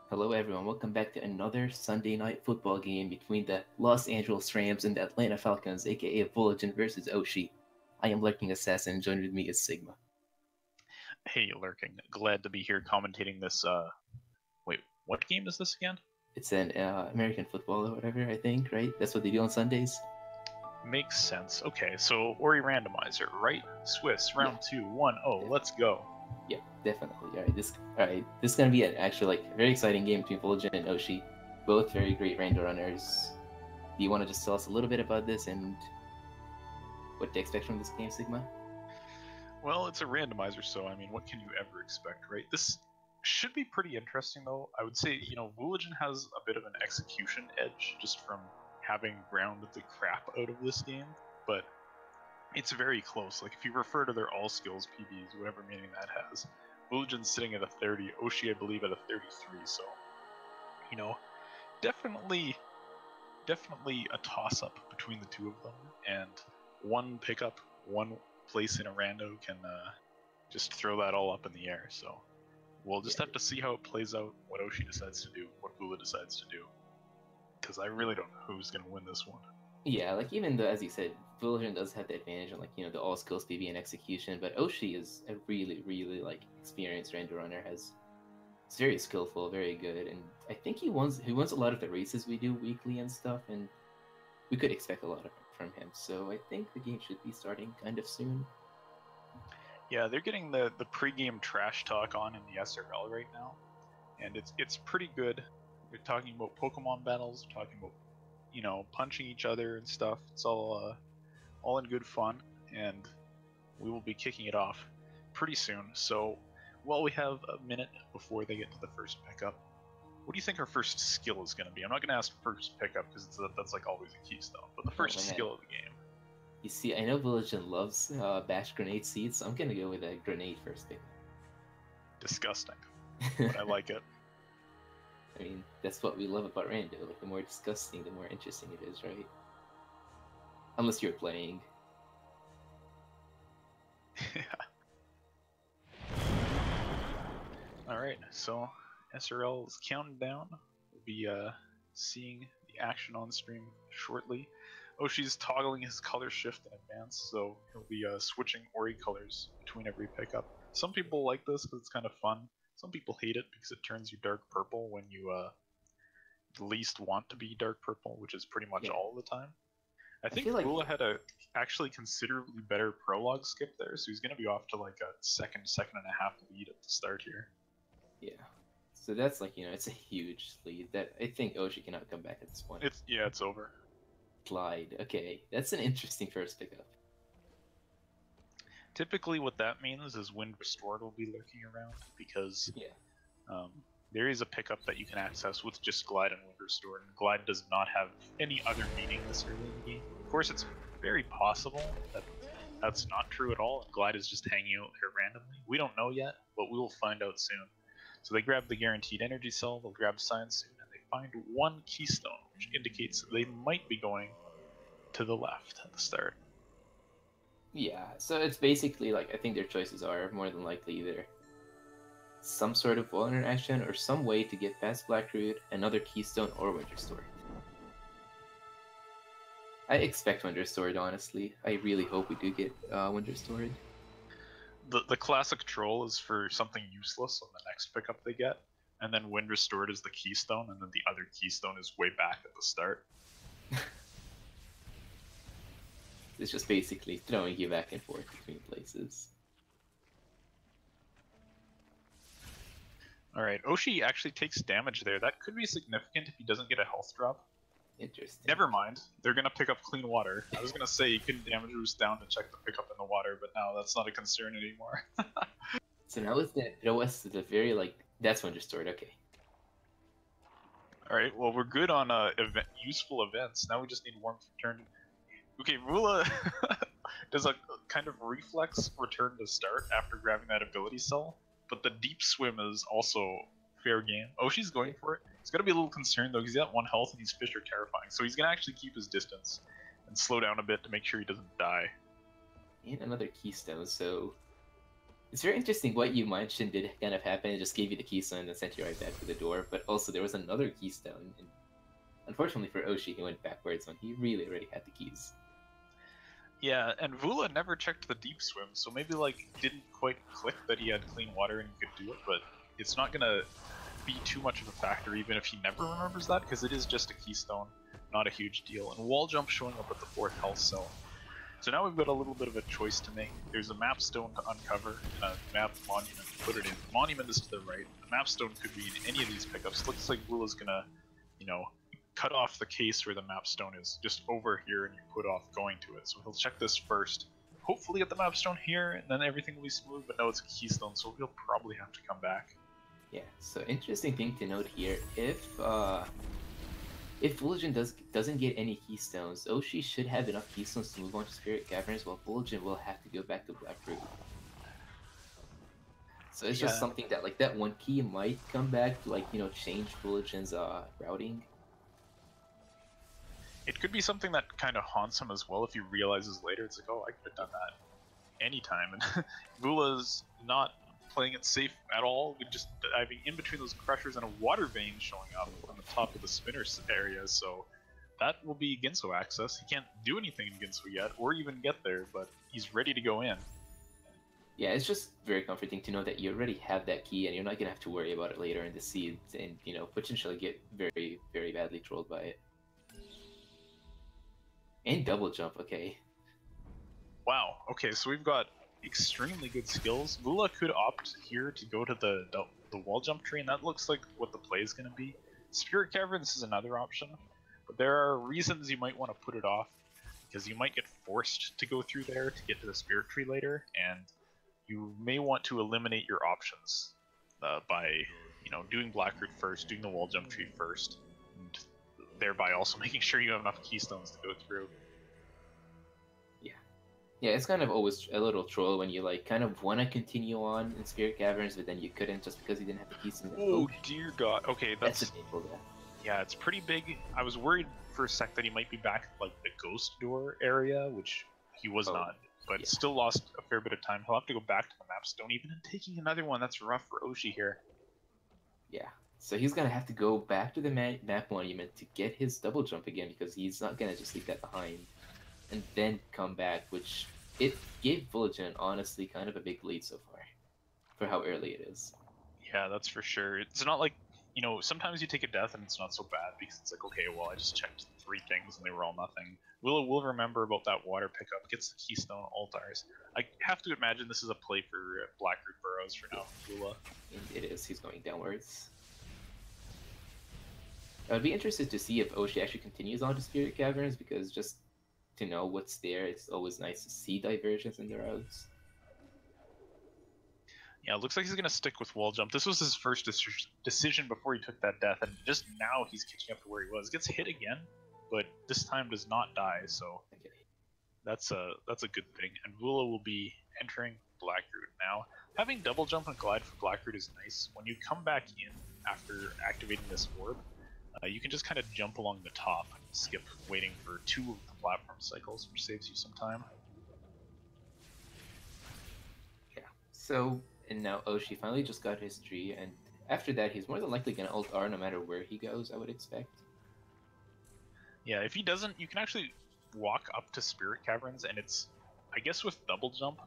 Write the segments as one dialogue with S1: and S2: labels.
S1: Hello, everyone. Welcome back to another Sunday night football game between the Los Angeles Rams and the Atlanta Falcons, aka Vulajin versus Oshi. I am Lurking Assassin, and joined with me is Sigma.
S2: Hey, Lurking. Glad to be here commentating this, wait, what game is this again?
S1: It's an American football or whatever, I think, right? That's what they do on Sundays?
S2: Makes sense. Okay, so Ori Randomizer, right? Swiss, round 2, 1-0, let's go.
S1: Yeah, definitely. This is gonna be an actually very exciting game between Vulajin and Oshi. Both very great rando runners. Do you want to just tell us a little bit about this and what to expect from this game, Sigma?
S2: Well, it's a randomizer, so I mean, what can you ever expect, right? This should be pretty interesting, though. I would say, Vulajin has a bit of an execution edge just from having grounded the crap out of this game, but it's very close. Like, if you refer to their all skills PBs, whatever meaning that has, Vulajin's sitting at a 30, Oshi, I believe, at a 33, so, definitely a toss-up between the two of them, and one pickup, one place in a rando can just throw that all up in the air, so we'll just have to see how it plays out, what Oshi decides to do, what Vula decides to do, because I really don't know who's going to win this one.
S1: Yeah, even though, as you said, Vulajin does have the advantage on the all skills PB and execution, but Oshi is a really, really experienced rando runner. He's very skillful, very good, and I think he wins a lot of the races we do weekly and stuff, and we could expect a lot from him. So I think the game should be starting kind of soon.
S2: Yeah, they're getting the pregame trash talk on in the SRL right now, and it's pretty good. They're talking about Pokemon battles, talking about punching each other and stuff. It's all in good fun, and we will be kicking it off pretty soon. So, while we have a minute before they get to the first pickup, what do you think our first skill is going to be? I'm not going to ask first pickup because that's like always a keystone, but the first skill of the game.
S1: You see, I know Vulajin loves bash grenade seeds, so I'm going to go with a grenade first pick.
S2: Disgusting, but I like it.
S1: I mean, that's what we love about rando. Like, the more disgusting, the more interesting it is, right? Unless you're playing.
S2: Yeah. Alright, so SRL is counting down. We'll be seeing the action on stream shortly. Oshi's toggling his color shift in advance, so he'll be switching Ori colors between every pickup. Some people like this because it's kind of fun. Some people hate it because it turns you dark purple when you least want to be dark purple, which is pretty much all the time. I think Vula had a actually considerably better prologue skip there, so he's going to be off to like a second and a half lead at the start here.
S1: Yeah. So that's it's a huge lead that I think Oshi cannot come back at this point.
S2: It's over.
S1: Glide. Okay, that's an interesting first pickup.
S2: Typically what that means is Wind Restored will be lurking around, because there is a pickup that you can access with just Glide and Wind Restored, and Glide does not have any other meaning this early in the game. Of course, it's very possible that that's not true at all, and Glide is just hanging out there randomly. We don't know yet, but we will find out soon. So they grab the Guaranteed Energy Cell, they'll grab Science soon, and they find one Keystone, which indicates that they might be going to the left at the start.
S1: Yeah, so it's basically I think their choices are more than likely either some sort of wall interaction or some way to get past Blackroot, another Keystone, or Wind Restored. I expect Wind Restored, honestly. I really hope we do get Wind Restored.
S2: The classic troll is for something useless on the next pickup they get, and then Wind Restored is the Keystone, and then the other Keystone is way back at the start.
S1: It's just basically throwing you back and forth between places.
S2: Alright, Oshi actually takes damage there. That could be significant if he doesn't get a health drop.
S1: Interesting.
S2: Never mind. They're going to pick up Clean Water. I was going to say you can damage boost down to check the pickup in the water, but now that's not a concern anymore.
S1: So now it's going to throw us to the very, that's Wind Restored, okay.
S2: Alright, well we're good on useful events. Now we just need Warmth Return. Okay, Vula does a kind of reflex return to start after grabbing that ability cell, but the deep swim is also fair game. Oshi's going for it. He's going to be a little concerned though, because he's got 1 health and he's Fisher terrifying, so he's going to actually keep his distance and slow down a bit to make sure he doesn't die.
S1: And another Keystone, so It's very interesting what you mentioned did kind of happen. It just gave you the keystone and sent you right back to the door. But also there was another keystone, and unfortunately for Oshi, he went backwards when he really already had the keys.
S2: Yeah, and Vula never checked the deep swim, so maybe like didn't quite click that he had clean water and he could do it, but it's not gonna be too much of a factor even if he never remembers that, because it is just a keystone, not a huge deal. And wall jump showing up at the 4th health cell. So now we've got a little bit of a choice to make. There's a map stone to uncover and a map monument to put it in. Monument is to the right. The map stone could be in any of these pickups. Looks like Vula's gonna, you know, cut off the case where the map stone is, just over here, and you put off going to it. So he'll check this first. Hopefully get the map stone here, and then everything will be smooth, but no, it's a keystone, so he'll probably have to come back.
S1: Yeah, so interesting thing to note here, if Vulajin doesn't get any keystones, Oshi should have enough keystones to move on to Spirit Caverns, while Vulajin will have to go back to Blackroot. So it's just something that, like, that one key might come back to, like, you know, change Vulajin's routing.
S2: It could be something that kind of haunts him as well if he realizes later, it's like, oh, I could have done that anytime. And Vula's not playing it safe at all, just diving in between those crushers and a water vein showing up on the top of the spinner area, so that will be Ginso access. He can't do anything in Ginso yet, or even get there, but he's ready to go in.
S1: Yeah, it's just very comforting to know that you already have that key and you're not going to have to worry about it later in the seed and, you know, potentially get very, very badly trolled by it. And double jump, okay.
S2: Wow, okay, so we've got extremely good skills. Vula could opt here to go to the wall jump tree, and that looks like what the play is going to be. Spirit Caverns is another option, but there are reasons you might want to put it off, because you might get forced to go through there to get to the Spirit Tree later, and you may want to eliminate your options by, you know, doing Blackroot first, doing the wall jump tree first, and thereby also making sure you have enough keystones to go through.
S1: Yeah, it's kind of always a little troll when you, like, kind of want to continue on in Spirit Caverns, but then you couldn't just because you didn't have the keystone.
S2: Oh dear god, okay, that's
S1: a painful death.
S2: Yeah, it's pretty big. I was worried for a sec that he might be back at, like, the ghost door area, which he was not, but still lost a fair bit of time. He'll have to go back to the map stone, even in taking another one. That's rough for Oshi here.
S1: Yeah, so he's gonna have to go back to the map monument to get his double jump again, because he's not gonna just leave that behind and then come back, which it gave Vulajin honestly kind of a big lead so far for how early it is.
S2: Yeah, that's for sure. It's not like, you know, sometimes you take a death and it's not so bad because it's like, okay, well, I just checked 3 things and they were all nothing. We'll remember about that water pickup, gets the keystone altars. I have to imagine this is a play for Blackroot Burrows for now, Vula.
S1: It is. He's going downwards. I'd be interested to see if Oshi actually continues on to Spirit Caverns, because just to know what's there, it's always nice to see divergence in the routes.
S2: Yeah, it looks like he's going to stick with wall jump. This was his first decision before he took that death, and just now he's catching up to where he was. Gets hit again, but this time does not die, so that's a good thing. And Vula will be entering Blackroot now. Having double jump and glide for Blackroot is nice. When you come back in after activating this orb, you can just kind of jump along the top and skip waiting for 2 of the platform cycles, which saves you some time.
S1: Yeah, so, and now Oshi finally just got his tree, and after that he's more than likely going to ult R no matter where he goes, I would expect.
S2: Yeah, if he doesn't, you can actually walk up to Spirit Caverns, and it's, I guess with double jump,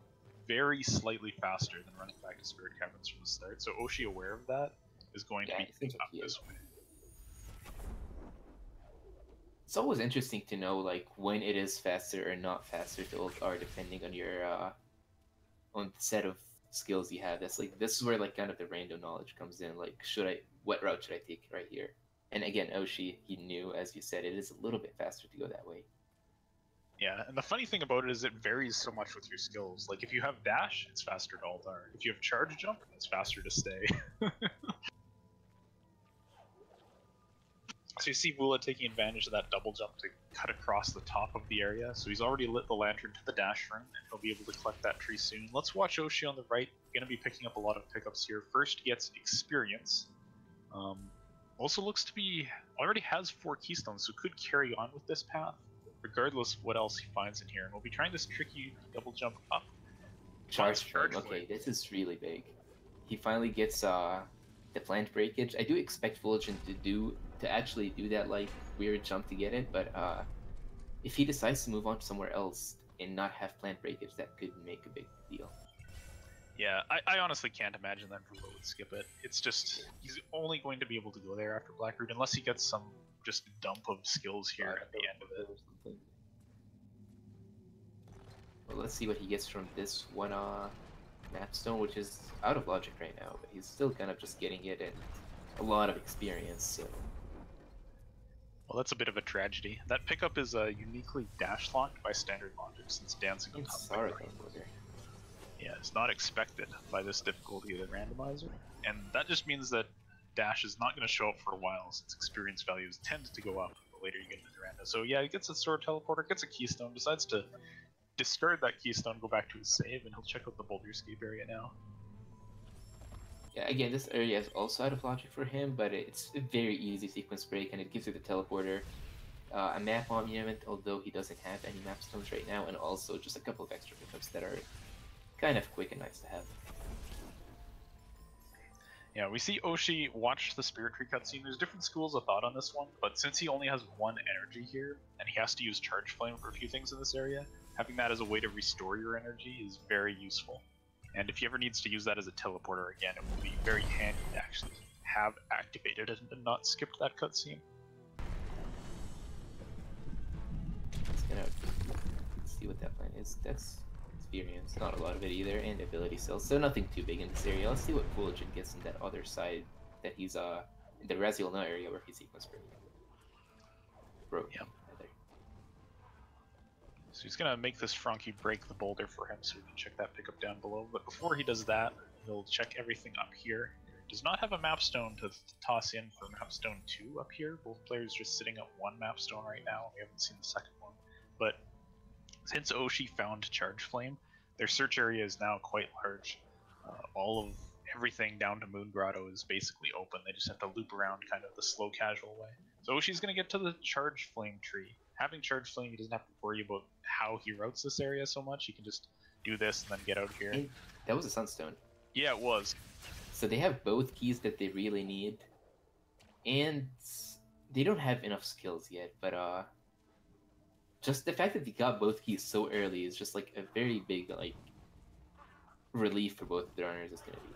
S2: very slightly faster than running back to Spirit Caverns from the start, so Oshi, aware of that, is going to be up this way.
S1: It's always interesting to know, like, when it is faster or not faster to ult R depending on your on the set of skills you have. That's like, this is where, like, kind of the random knowledge comes in. Like, what route should I take right here? And again, Oshi, he knew, as you said, it is a little bit faster to go that way.
S2: Yeah, and the funny thing about it is it varies so much with your skills. Like, if you have dash, it's faster to ult R. If you have charge jump, it's faster to stay. So you see Vula taking advantage of that double jump to cut across the top of the area. So he's already lit the lantern to the dash rune, and he'll be able to collect that tree soon. Let's watch Oshi on the right. Going to be picking up a lot of pickups here. First gets experience. Also looks to be, already has 4 keystones, so could carry on with this path, regardless of what else he finds in here. And we'll be trying this tricky double jump up.
S1: Charge
S2: Charge
S1: Flame.
S2: Flame.
S1: Okay, this is really big. He finally gets the plant breakage. I do expect Vulajin to actually do that like weird jump to get it, but if he decides to move on to somewhere else and not have plant breakage, that could make a big deal.
S2: Yeah, I honestly can't imagine that Vula would skip it. It's just, he's only going to be able to go there after Blackroot unless he gets some just dump of skills here at the end of it.
S1: Well, let's see what he gets from this one Mapstone, which is out of logic right now, but he's still kind of just getting it and a lot of experience, so...
S2: Well, that's a bit of a tragedy. That pickup is uniquely dash locked by standard logic since dancing on top of the Yeah, it's not expected by this difficulty of the randomizer, and that just means that dash is not going to show up for a while since experience values tend to go up the later you get into the random. So yeah, he gets a sword teleporter, gets a keystone, decides to discard that keystone, go back to his save, and he'll check out the boulder escape area now.
S1: Yeah, again, this area is also out of logic for him, but it's a very easy sequence break, and it gives you the teleporter, a map monument, although he doesn't have any map stones right now, and also just a couple of extra pickups that are kind of quick and nice to have.
S2: Yeah, we see Oshi watch the Spirit Tree cutscene. There's different schools of thought on this one, but since he only has one energy here, and he has to use Charge Flame for a few things in this area, having that as a way to restore your energy is very useful. And if he ever needs to use that as a teleporter again, it will be very handy to actually have activated it and not skipped that cutscene.
S1: Let's see what that plan is. That's experience, not a lot of it either, and ability cells, so nothing too big in this area. Let's see what Vulajin gets in that other side that he's in the Razielna area where he's sequence break. Broke.
S2: Yep. So he's gonna make this Frankie break the boulder for him so we can check that pickup down below. But before he does that, he'll check everything up here. He does not have a map stone to toss in for map stone 2 up here. Both players just sitting at one map stone right now. We haven't seen the second one. But since Oshi found Charge Flame, their search area is now quite large. All of everything down to Moon Grotto is basically open. They just have to loop around kind of the slow casual way. So Oshi's going to get to the Charge Flame tree. Having Charge Flame, he doesn't have to worry about how he routes this area so much. He can just do this and then get out here.
S1: And that was a Sunstone.
S2: Yeah, it was.
S1: So they have both keys that they really need. And they don't have enough skills yet, but just the fact that they got both keys so early is just like a very big like relief for both the runners. Is going to be.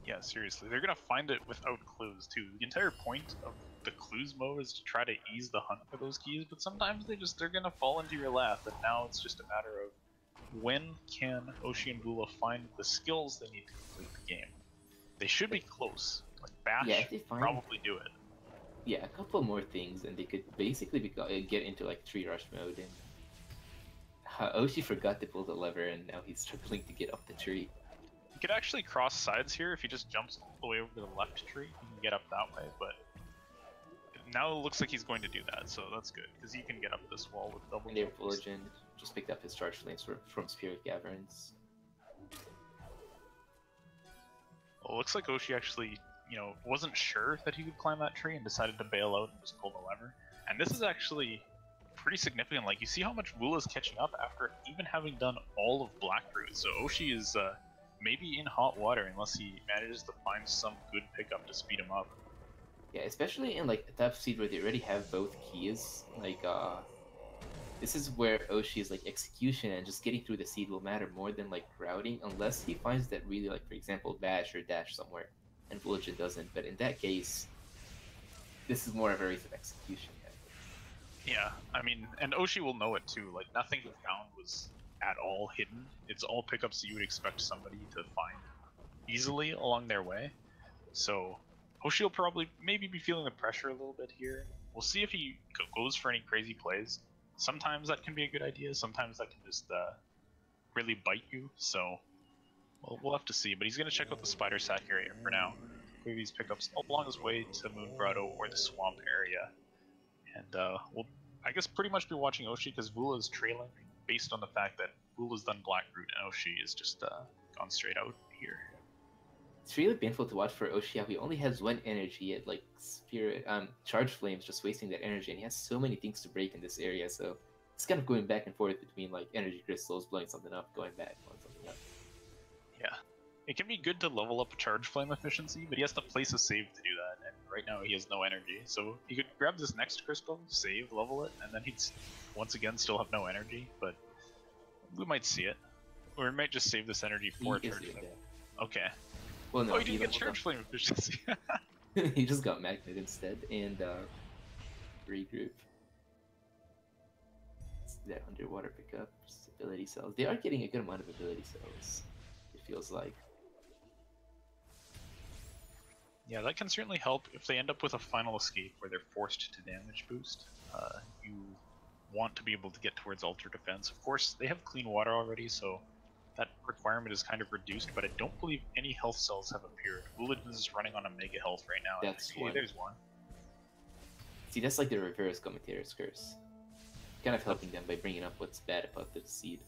S2: Yeah, seriously, they're gonna find it without clues too. The entire point of the clues mode is to try to ease the hunt for those keys, but sometimes they're gonna fall into your lap, and now it's just a matter of when can Oshi and Vula find the skills they need to complete the game. They should be close. Like Bash probably do it.
S1: Yeah, a couple more things, and they could basically get into like tree rush mode. And Oshi forgot to pull the lever, and now he's struggling to get up the tree.
S2: He could actually cross sides here if he just jumps all the way over to the left tree. He can get up that way, but now it looks like he's going to do that, so that's good because he can get up this wall with double.
S1: And their Vulajin just picked up his charge flames from Spirit Caverns.
S2: Well, it looks like Oshi actually, wasn't sure that he could climb that tree and decided to bail out and just pull the lever. And this is actually pretty significant. Like, you see how much Vula's catching up after even having done all of Blackroot. So Oshi is maybe in hot water unless he manages to find some good pickup to speed him up.
S1: Yeah, especially in like a tough seed where they already have both keys. Like this is where Oshi's like execution and just getting through the seed will matter more than like routing, unless he finds that really, like, for example, bash or dash somewhere, and Vulajin doesn't. But in that case, this is more of a race of execution.
S2: Yeah, I mean, and Oshi will know it too. Like, nothing he found was at all hidden. It's all pickups that you would expect somebody to find easily along their way. So Oshi will probably maybe be feeling the pressure a little bit here. We'll see if he goes for any crazy plays. Sometimes that can be a good idea. Sometimes that can just really bite you. So we'll have to see. But he's going to check out the Spider Sack area for now. Clear these pickups along his way to Moon Grotto or the swamp area. And we'll, I guess, pretty much be watching Oshi because Vula is trailing based on the fact that Vula's done Blackroot and Oshi is just gone straight out here.
S1: It's really painful to watch for Oshi how he only has one energy yet, like Spirit, Charge Flame's just wasting that energy, and he has so many things to break in this area, so it's kind of going back and forth between like energy crystals, blowing something up, going back, blowing something up.
S2: Yeah. It can be good to level up charge flame efficiency, but he has to place a save to do that, and right now he has no energy. So he could grab this next crystal, save, level it, and then he'd once again still have no energy, but we might see it. Or we might just save this energy for charge flame. Okay.
S1: Well, no,
S2: oh, he didn't get charge flame efficiency.
S1: He just got magnet instead, and regroup. That underwater pickups, ability cells. They are getting a good amount of ability cells, it feels like.
S2: Yeah, that can certainly help if they end up with a final escape where they're forced to damage boost. You want to be able to get towards Ultra Defense. Of course, they have clean water already, so that requirement is kind of reduced, but I don't believe any health cells have appeared. Vulajin is running on a mega health right now.
S1: That's one.
S2: There's one.
S1: See, that's like the reverse commentator's curse. Kind of helping them by bringing up what's bad about the seed.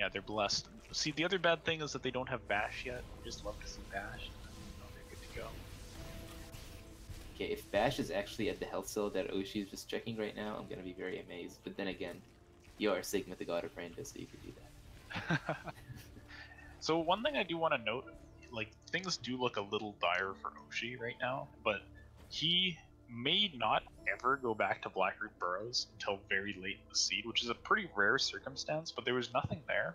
S2: Yeah, they're blessed. See, the other bad thing is that they don't have Bash yet. I just love to see Bash. They're good to go.
S1: Okay, if Bash is actually at the health cell that Oshi is just checking right now, I'm gonna be very amazed. But then again, you are Sigma, the god of random, so you could do that.
S2: So one thing I do want to note, like, things do look a little dire for Oshi right now, but he may not ever go back to Blackroot Burrows until very late in the seed, which is a pretty rare circumstance, but there was nothing there.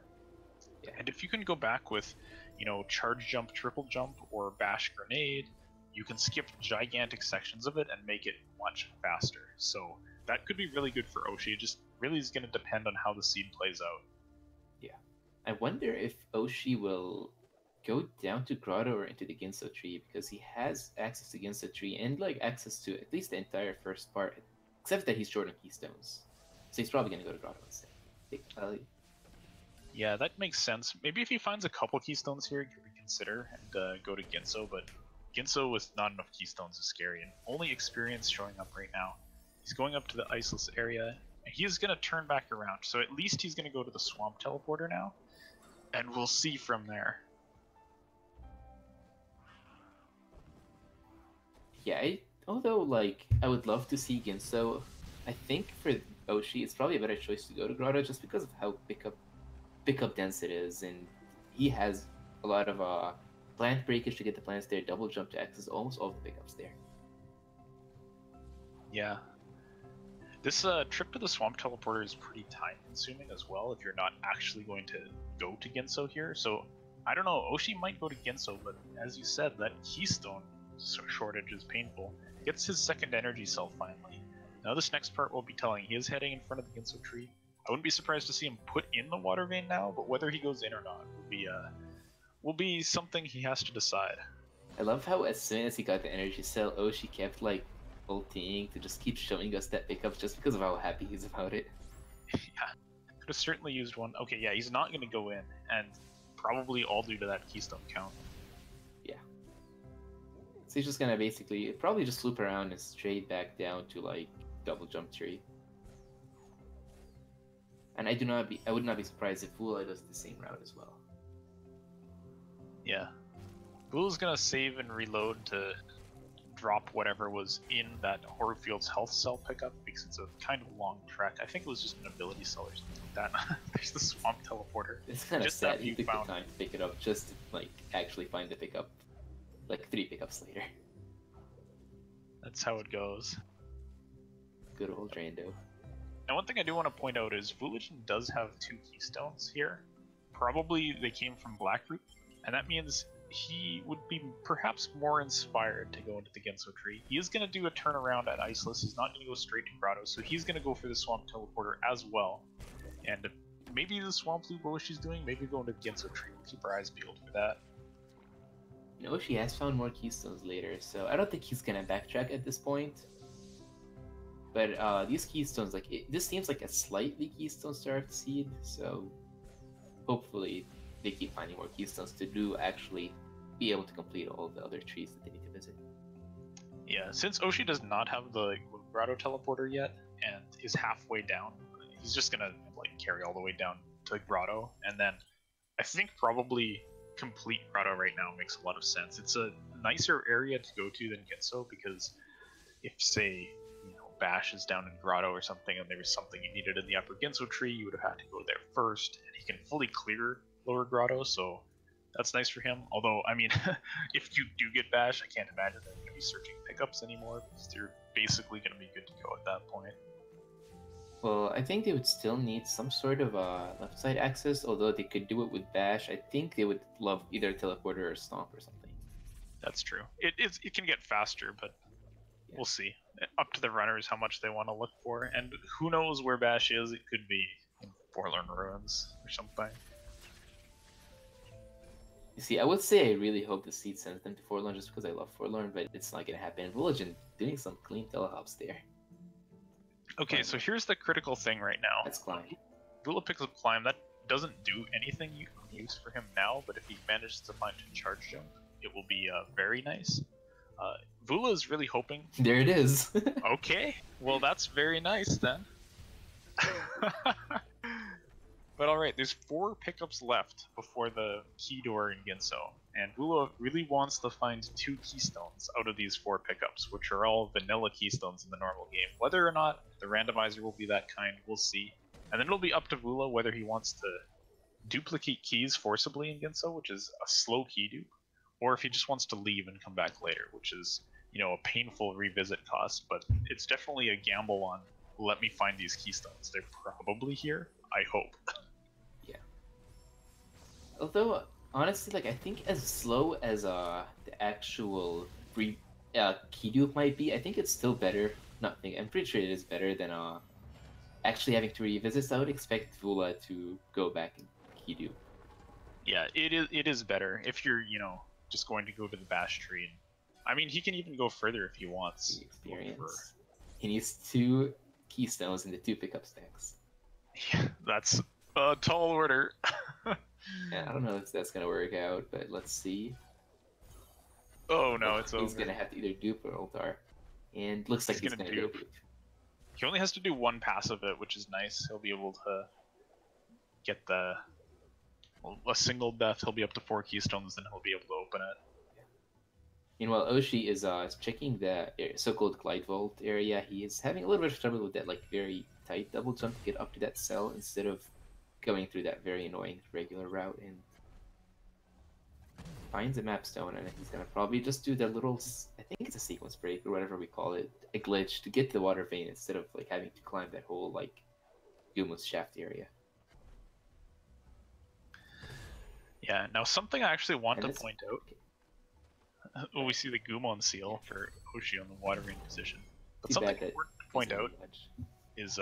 S2: Yeah. And if you can go back with, you know, Charge Jump, Triple Jump, or Bash Grenade, you can skip gigantic sections of it and make it much faster. So that could be really good for Oshi. It just really is going to depend on how the seed plays out.
S1: Yeah. I wonder if Oshi will go down to Grotto or into the Ginso tree, because he has access to Ginso tree and like access to at least the entire first part, except that he's short on keystones. So he's probably going to go to Grotto instead. Big value.
S2: Yeah, that makes sense. Maybe if he finds a couple keystones here, he could reconsider and go to Ginso, but Ginso with not enough keystones is scary, and only experience showing up right now. He's going up to the iceless area, and he is going to turn back around, so at least he's going to go to the swamp teleporter now, and we'll see from there.
S1: Yeah, although like I would love to see Ginso, I think for Oshi it's probably a better choice to go to Grotto just because of how pickup dense it is, and he has a lot of plant breakage to get the plants there, double jump to access almost all the pickups there.
S2: Yeah. This trip to the swamp teleporter is pretty time consuming as well if you're not actually going to go to Ginso here, so I don't know, Oshi might go to Ginso, but as you said, that keystone shortage is painful. Gets his second energy cell finally. Now this next part will be telling. He is heading in front of the Ginso tree. I wouldn't be surprised to see him put in the water vein now, but whether he goes in or not will be something he has to decide.
S1: I love how as soon as he got the energy cell, Oshi kept like ulting to just keep showing us that pickup just because of how happy he's about it.
S2: Yeah, could have certainly used one. Okay, yeah, he's not going to go in, and probably all due to that keystone count.
S1: Yeah. So he's just gonna basically probably just loop around and straight back down to like double jump tree. And I would not be surprised if Vula does the same route as well.
S2: Yeah. Vula's gonna save and reload to drop whatever was in that Horrorfield's health cell pickup because it's a kind of long trek. I think it was just an ability cell or something like that. There's the swamp teleporter.
S1: It's kind of sad you took the time to pick it up just to like actually find the pickup like 3 pickups later.
S2: That's how it goes.
S1: Good old Rando.
S2: Now one thing I do want to point out is Vulajin does have 2 keystones here. Probably they came from Blackroot, and that means he would be perhaps more inspired to go into the Ginso tree. He is going to do a turnaround at Iceless. He's not going to go straight to Grotto, so he's going to go for the Swamp Teleporter as well. And maybe the Swamp Loop Oshi's doing, maybe going to the Ginso tree. We'll keep our eyes peeled for that.
S1: You know, Oshi has found more keystones later, so I don't think he's going to backtrack at this point. But these keystones, like, this seems like a slightly keystone starved seed, so hopefully they keep finding more keystones to do actually be able to complete all the other trees that they need to visit.
S2: Yeah, since Oshi does not have the Grotto teleporter yet and is halfway down, he's just gonna like carry all the way down to Grotto, and then I think probably complete Grotto right now makes a lot of sense. It's a nicer area to go to than Ginso because if say Bash is down in Grotto or something, and there was something you needed in the upper Ginso tree, you would have had to go there first, and he can fully clear lower Grotto, so that's nice for him. Although, I mean, if you do get Bash, I can't imagine they're going to be searching pickups anymore, because they're basically going to be good to go at that point.
S1: Well, I think they would still need some sort of left side access, although they could do it with Bash. I think they would love either Teleporter or Stomp or something.
S2: That's true. It can get faster, but yeah. We'll see. Up to the runners how much they want to look for, and who knows where Bash is. It could be in Forlorn Ruins or something.
S1: You see, I would say I really hope the seed sends them to Forlorn just because I love Forlorn, but it's not going to happen. Vulajin doing some clean telehops there.
S2: Okay, so here's the critical thing right now.
S1: That's Climb.
S2: Vula picks up Climb. That doesn't do anything you can use for him now, but if he manages to find a charge jump, it will be very nice. Vula is really hoping.
S1: There it is.
S2: Okay, well that's very nice then. But alright, there's 4 pickups left before the key door in Ginso, and Vula really wants to find 2 keystones out of these 4 pickups, which are all vanilla keystones in the normal game. Whether or not the randomizer will be that kind, we'll see. And then it'll be up to Vula whether he wants to duplicate keys forcibly in Ginso, which is a slow key dupe, or if he just wants to leave and come back later, which is, you know, a painful revisit cost, but it's definitely a gamble on, let me find these keystones. They're probably here, I hope.
S1: Yeah. Although, honestly, like, I think as slow as the actual key dupe might be, I think it's still better. I'm pretty sure it is better than actually having to revisit, so I would expect Vula to go back and key dupe.
S2: Yeah, it is better if you're, you know, just going to go to the Bash tree. And, I mean, he can even go further if he wants.
S1: The experience. He needs 2 keystones in the 2 pickup stacks.
S2: Yeah, that's a tall order.
S1: Yeah, I don't know if that's gonna work out, but let's see.
S2: Oh no, it's over.
S1: He's gonna have to either dupe or Ultar. And looks like he's gonna dupe.
S2: He only has to do 1 pass of it, which is nice. He'll be able to get a single death. He'll be up to 4 keystones, then he'll be able to open it.
S1: Meanwhile, Oshi is checking the so-called Glide Vault area. He is having a little bit of trouble with that, like, very tight double jump to get up to that cell instead of going through that very annoying regular route, and finds a map stone, and he's gonna probably just do the little, I think it's a sequence break or whatever we call it, a glitch to get to the water vein instead of like having to climb that whole like Gumo's shaft area.
S2: Yeah, now something I actually want to point out. We see the Gumon seal for Oshi on the water vein position. But something important to point out is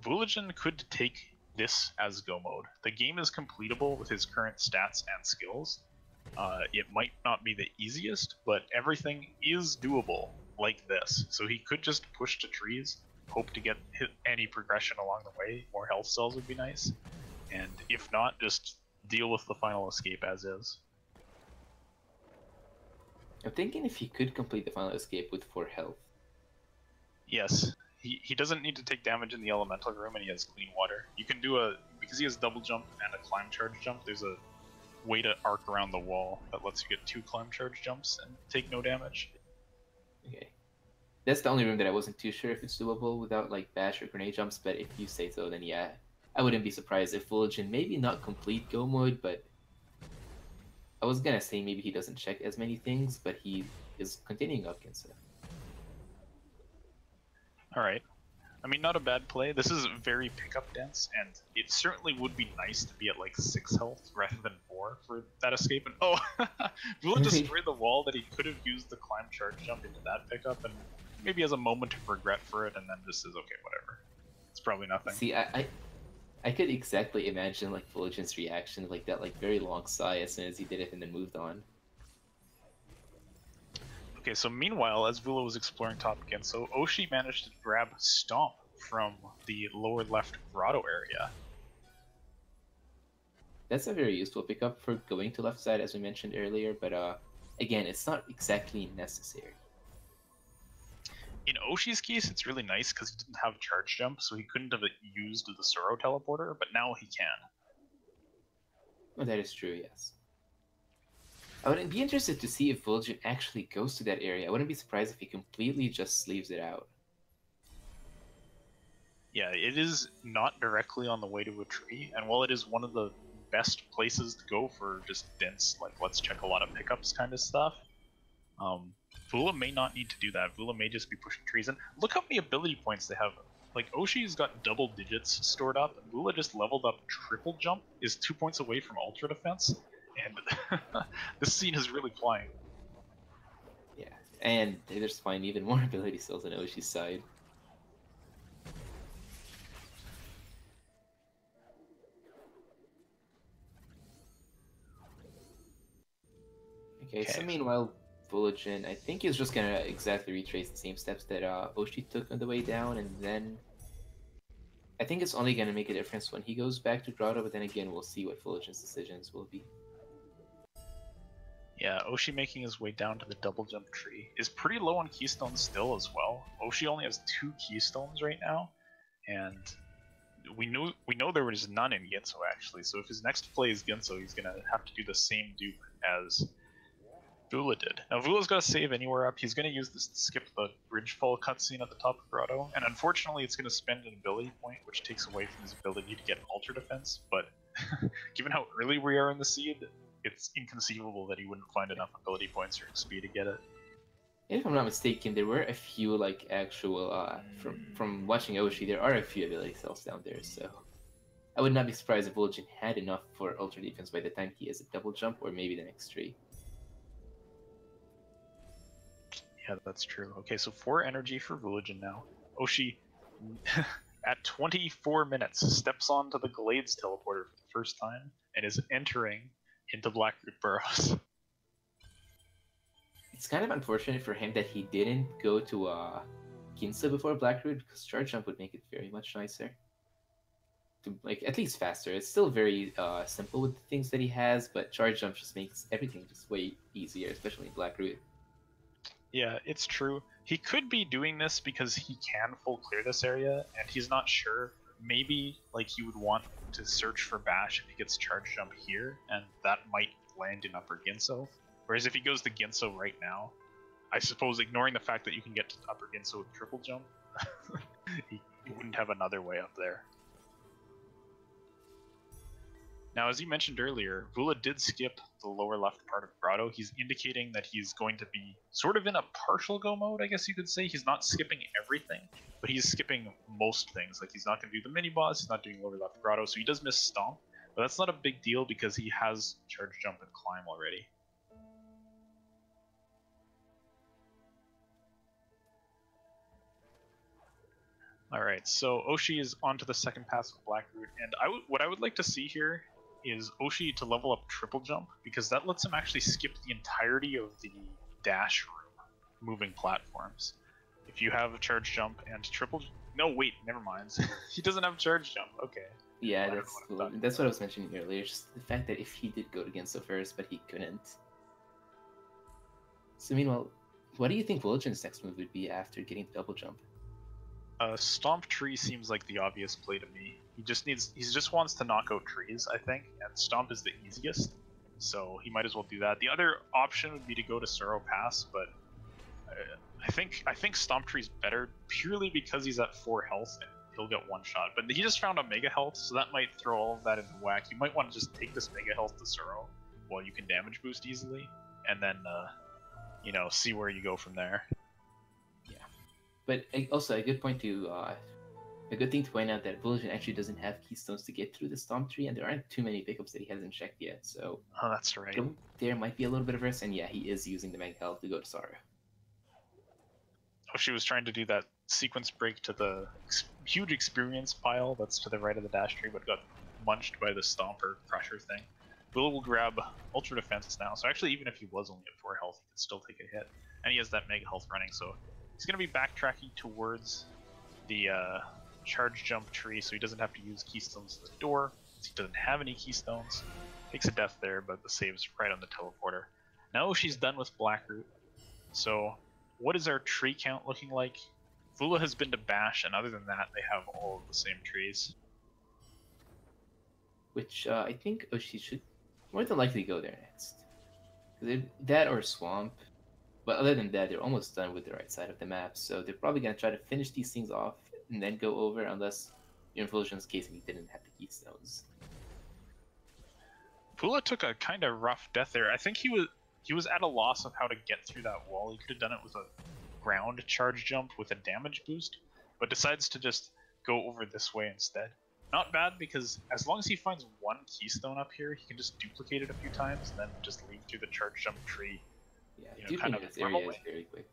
S2: Vulajin could take this as go mode. The game is completable with his current stats and skills. It might not be the easiest, but everything is doable like this. So he could just push to trees, hope to get any progression along the way. More health cells would be nice. And if not, just deal with the final escape as is.
S1: I'm thinking if he could complete the final escape with 4 health.
S2: Yes. He doesn't need to take damage in the elemental room, and he has clean water. You can do because he has double jump and a climb charge jump, there's a way to arc around the wall that lets you get 2 climb charge jumps and take no damage.
S1: Okay. That's the only room that I wasn't too sure if it's doable without like bash or grenade jumps, but if you say so, then yeah. I wouldn't be surprised if Vulajin maybe not complete go mode, but I was gonna say maybe he doesn't check as many things, but he is continuing up Ginso.
S2: Alright. I mean, not a bad play. This is very pickup dense, and it certainly would be nice to be at like 6 health rather than 4 for that escape. And oh, Vula destroyed the wall that he could have used the climb charge jump into that pickup, and maybe has a moment of regret for it, and then just says, okay, whatever. It's probably nothing.
S1: See, I could exactly imagine like Vulajin's reaction, like that like very long sigh as soon as he did it and then moved on.
S2: Okay, so meanwhile, as Vula was exploring top again, so Oshi managed to grab Stomp from the lower left grotto area.
S1: That's a very useful pickup for going to left side, as we mentioned earlier, but again, it's not exactly necessary.
S2: In Oshi's case, it's really nice because he didn't have a charge jump, so he couldn't have used the Soro teleporter, but now he can.
S1: Well, that is true, yes. I would be interested to see if Vulajin actually goes to that area. I wouldn't be surprised if he completely just leaves it out.
S2: Yeah, it is not directly on the way to a tree, and while it is one of the best places to go for just dense, like, let's check a lot of pickups kind of stuff, Vula may not need to do that. Vula may just be pushing trees. And look how many ability points they have. Like, Oshi's got double digits stored up, and Vula just leveled up triple jump, is 2 points away from ultra defense, and this scene is really flying.
S1: Yeah, and they just find even more ability cells on Oshi's side. Okay, so meanwhile, Vulajin, I think he's just gonna exactly retrace the same steps that Oshi took on the way down, and then I think it's only gonna make a difference when he goes back to Grotto, but then again, we'll see what Vulajin's decisions will be.
S2: Yeah, Oshi making his way down to the double jump tree is pretty low on keystones still as well. Oshi only has 2 keystones right now, and we know there was none in Ginso actually. So if his next play is Ginso, he's gonna have to do the same dupe as Vula did. Now Vula's got to save anywhere up. He's gonna use this to skip the bridge fall cutscene at the top of Grotto, and unfortunately, it's gonna spend an ability point, which takes away from his ability to get ultra defense. But given how early we are in the seed, it's inconceivable that he wouldn't find enough ability points or XP to get it.
S1: If I'm not mistaken, there were a few like actual from watching Oshi, there are a few ability cells down there, so I would not be surprised if Vulajin had enough for ultra defense by the time he has a double jump or maybe the next tree.
S2: Yeah, that's true. Okay, so 4 energy for Vulajin now. Oshi, at 24 minutes, steps onto the Glades teleporter for the first time and is entering into Blackroot Burrows.
S1: It's kind of unfortunate for him that he didn't go to Ginso before Blackroot, because charge jump would make it very much nicer. Like, at least faster. It's still very simple with the things that he has, but charge jump just makes everything just way easier, especially in Blackroot.
S2: Yeah, it's true. He could be doing this because he can full clear this area, and he's not sure. Maybe like he would want to search for Bash if he gets charge jump here, and that might land in Upper Ginso. Whereas if he goes to Ginso right now, I suppose ignoring the fact that you can get to Upper Ginso with triple jump, he wouldn't have another way up there. Now, as you mentioned earlier, Vula did skip the lower left part of Grotto. He's indicating that he's going to be sort of in a partial go mode, I guess you could say. He's not skipping everything, but he's skipping most things. Like, he's not going to do the mini-boss, he's not doing lower left Grotto, so he does miss Stomp, but that's not a big deal because he has Charge Jump and Climb already. Alright, so Oshi is onto the second pass with Blackroot, and what I would like to see here is Oshi to level up triple jump, because that lets him actually skip the entirety of the dash room moving platforms. If you have a charge jump and triple no wait, never mind. He doesn't have charge jump, okay.
S1: Yeah, that's what I was mentioning earlier, just the fact that if he did go to Ginso first, but he couldn't. So meanwhile, what do you think Vulajin's next move would be after getting the double jump?
S2: Stomp Tree seems like the obvious play to me. He just wants to knock out trees, I think, and Stomp is the easiest, so he might as well do that. The other option would be to go to Sorrow Pass, but I think Stomp Tree's better purely because he's at 4 health and he'll get one shot. But he just found a Mega Health, so that might throw all of that into whack. You might want to just take this Mega Health to Sorrow while you can damage boost easily, and then see where you go from there.
S1: But also a good point to a good thing to point out that Vulajin actually doesn't have keystones to get through the Stomp Tree, and there aren't too many pickups that he hasn't checked yet. So
S2: that's right.
S1: There might be a little bit of risk, and yeah, he is using the Mega Health to go to Sorrow.
S2: She was trying to do that sequence break to the huge experience pile that's to the right of the dash tree, but got munched by the Stomper Crusher thing. Will grab Ultra Defense now, so actually even if he was only at 4 health, he could still take a hit. And he has that Mega Health running, so he's going to be backtracking towards the charge jump tree, so he doesn't have to use keystones to the door, since he doesn't have any keystones. Takes a death there, but the save's right on the teleporter. Now she's done with Blackroot, so what is our tree count looking like? Vula has been to Bash, and other than that, they have all of the same trees.
S1: Which I think Oshi should more than likely go there next. That or Swamp. But other than that, they're almost done with the right side of the map, so they're probably going to try to finish these things off and then go over, unless in Vulajin's case he didn't have the keystones.
S2: Pula took a kind of rough death there. I think he was at a loss of how to get through that wall. He could have done it with a ground charge jump with a damage boost, but decides to just go over this way instead. Not bad, because as long as he finds one keystone up here, he can just duplicate it a few times and then just leave through the charge jump tree.
S1: Yeah,
S2: You know,
S1: duping in this area is very quick.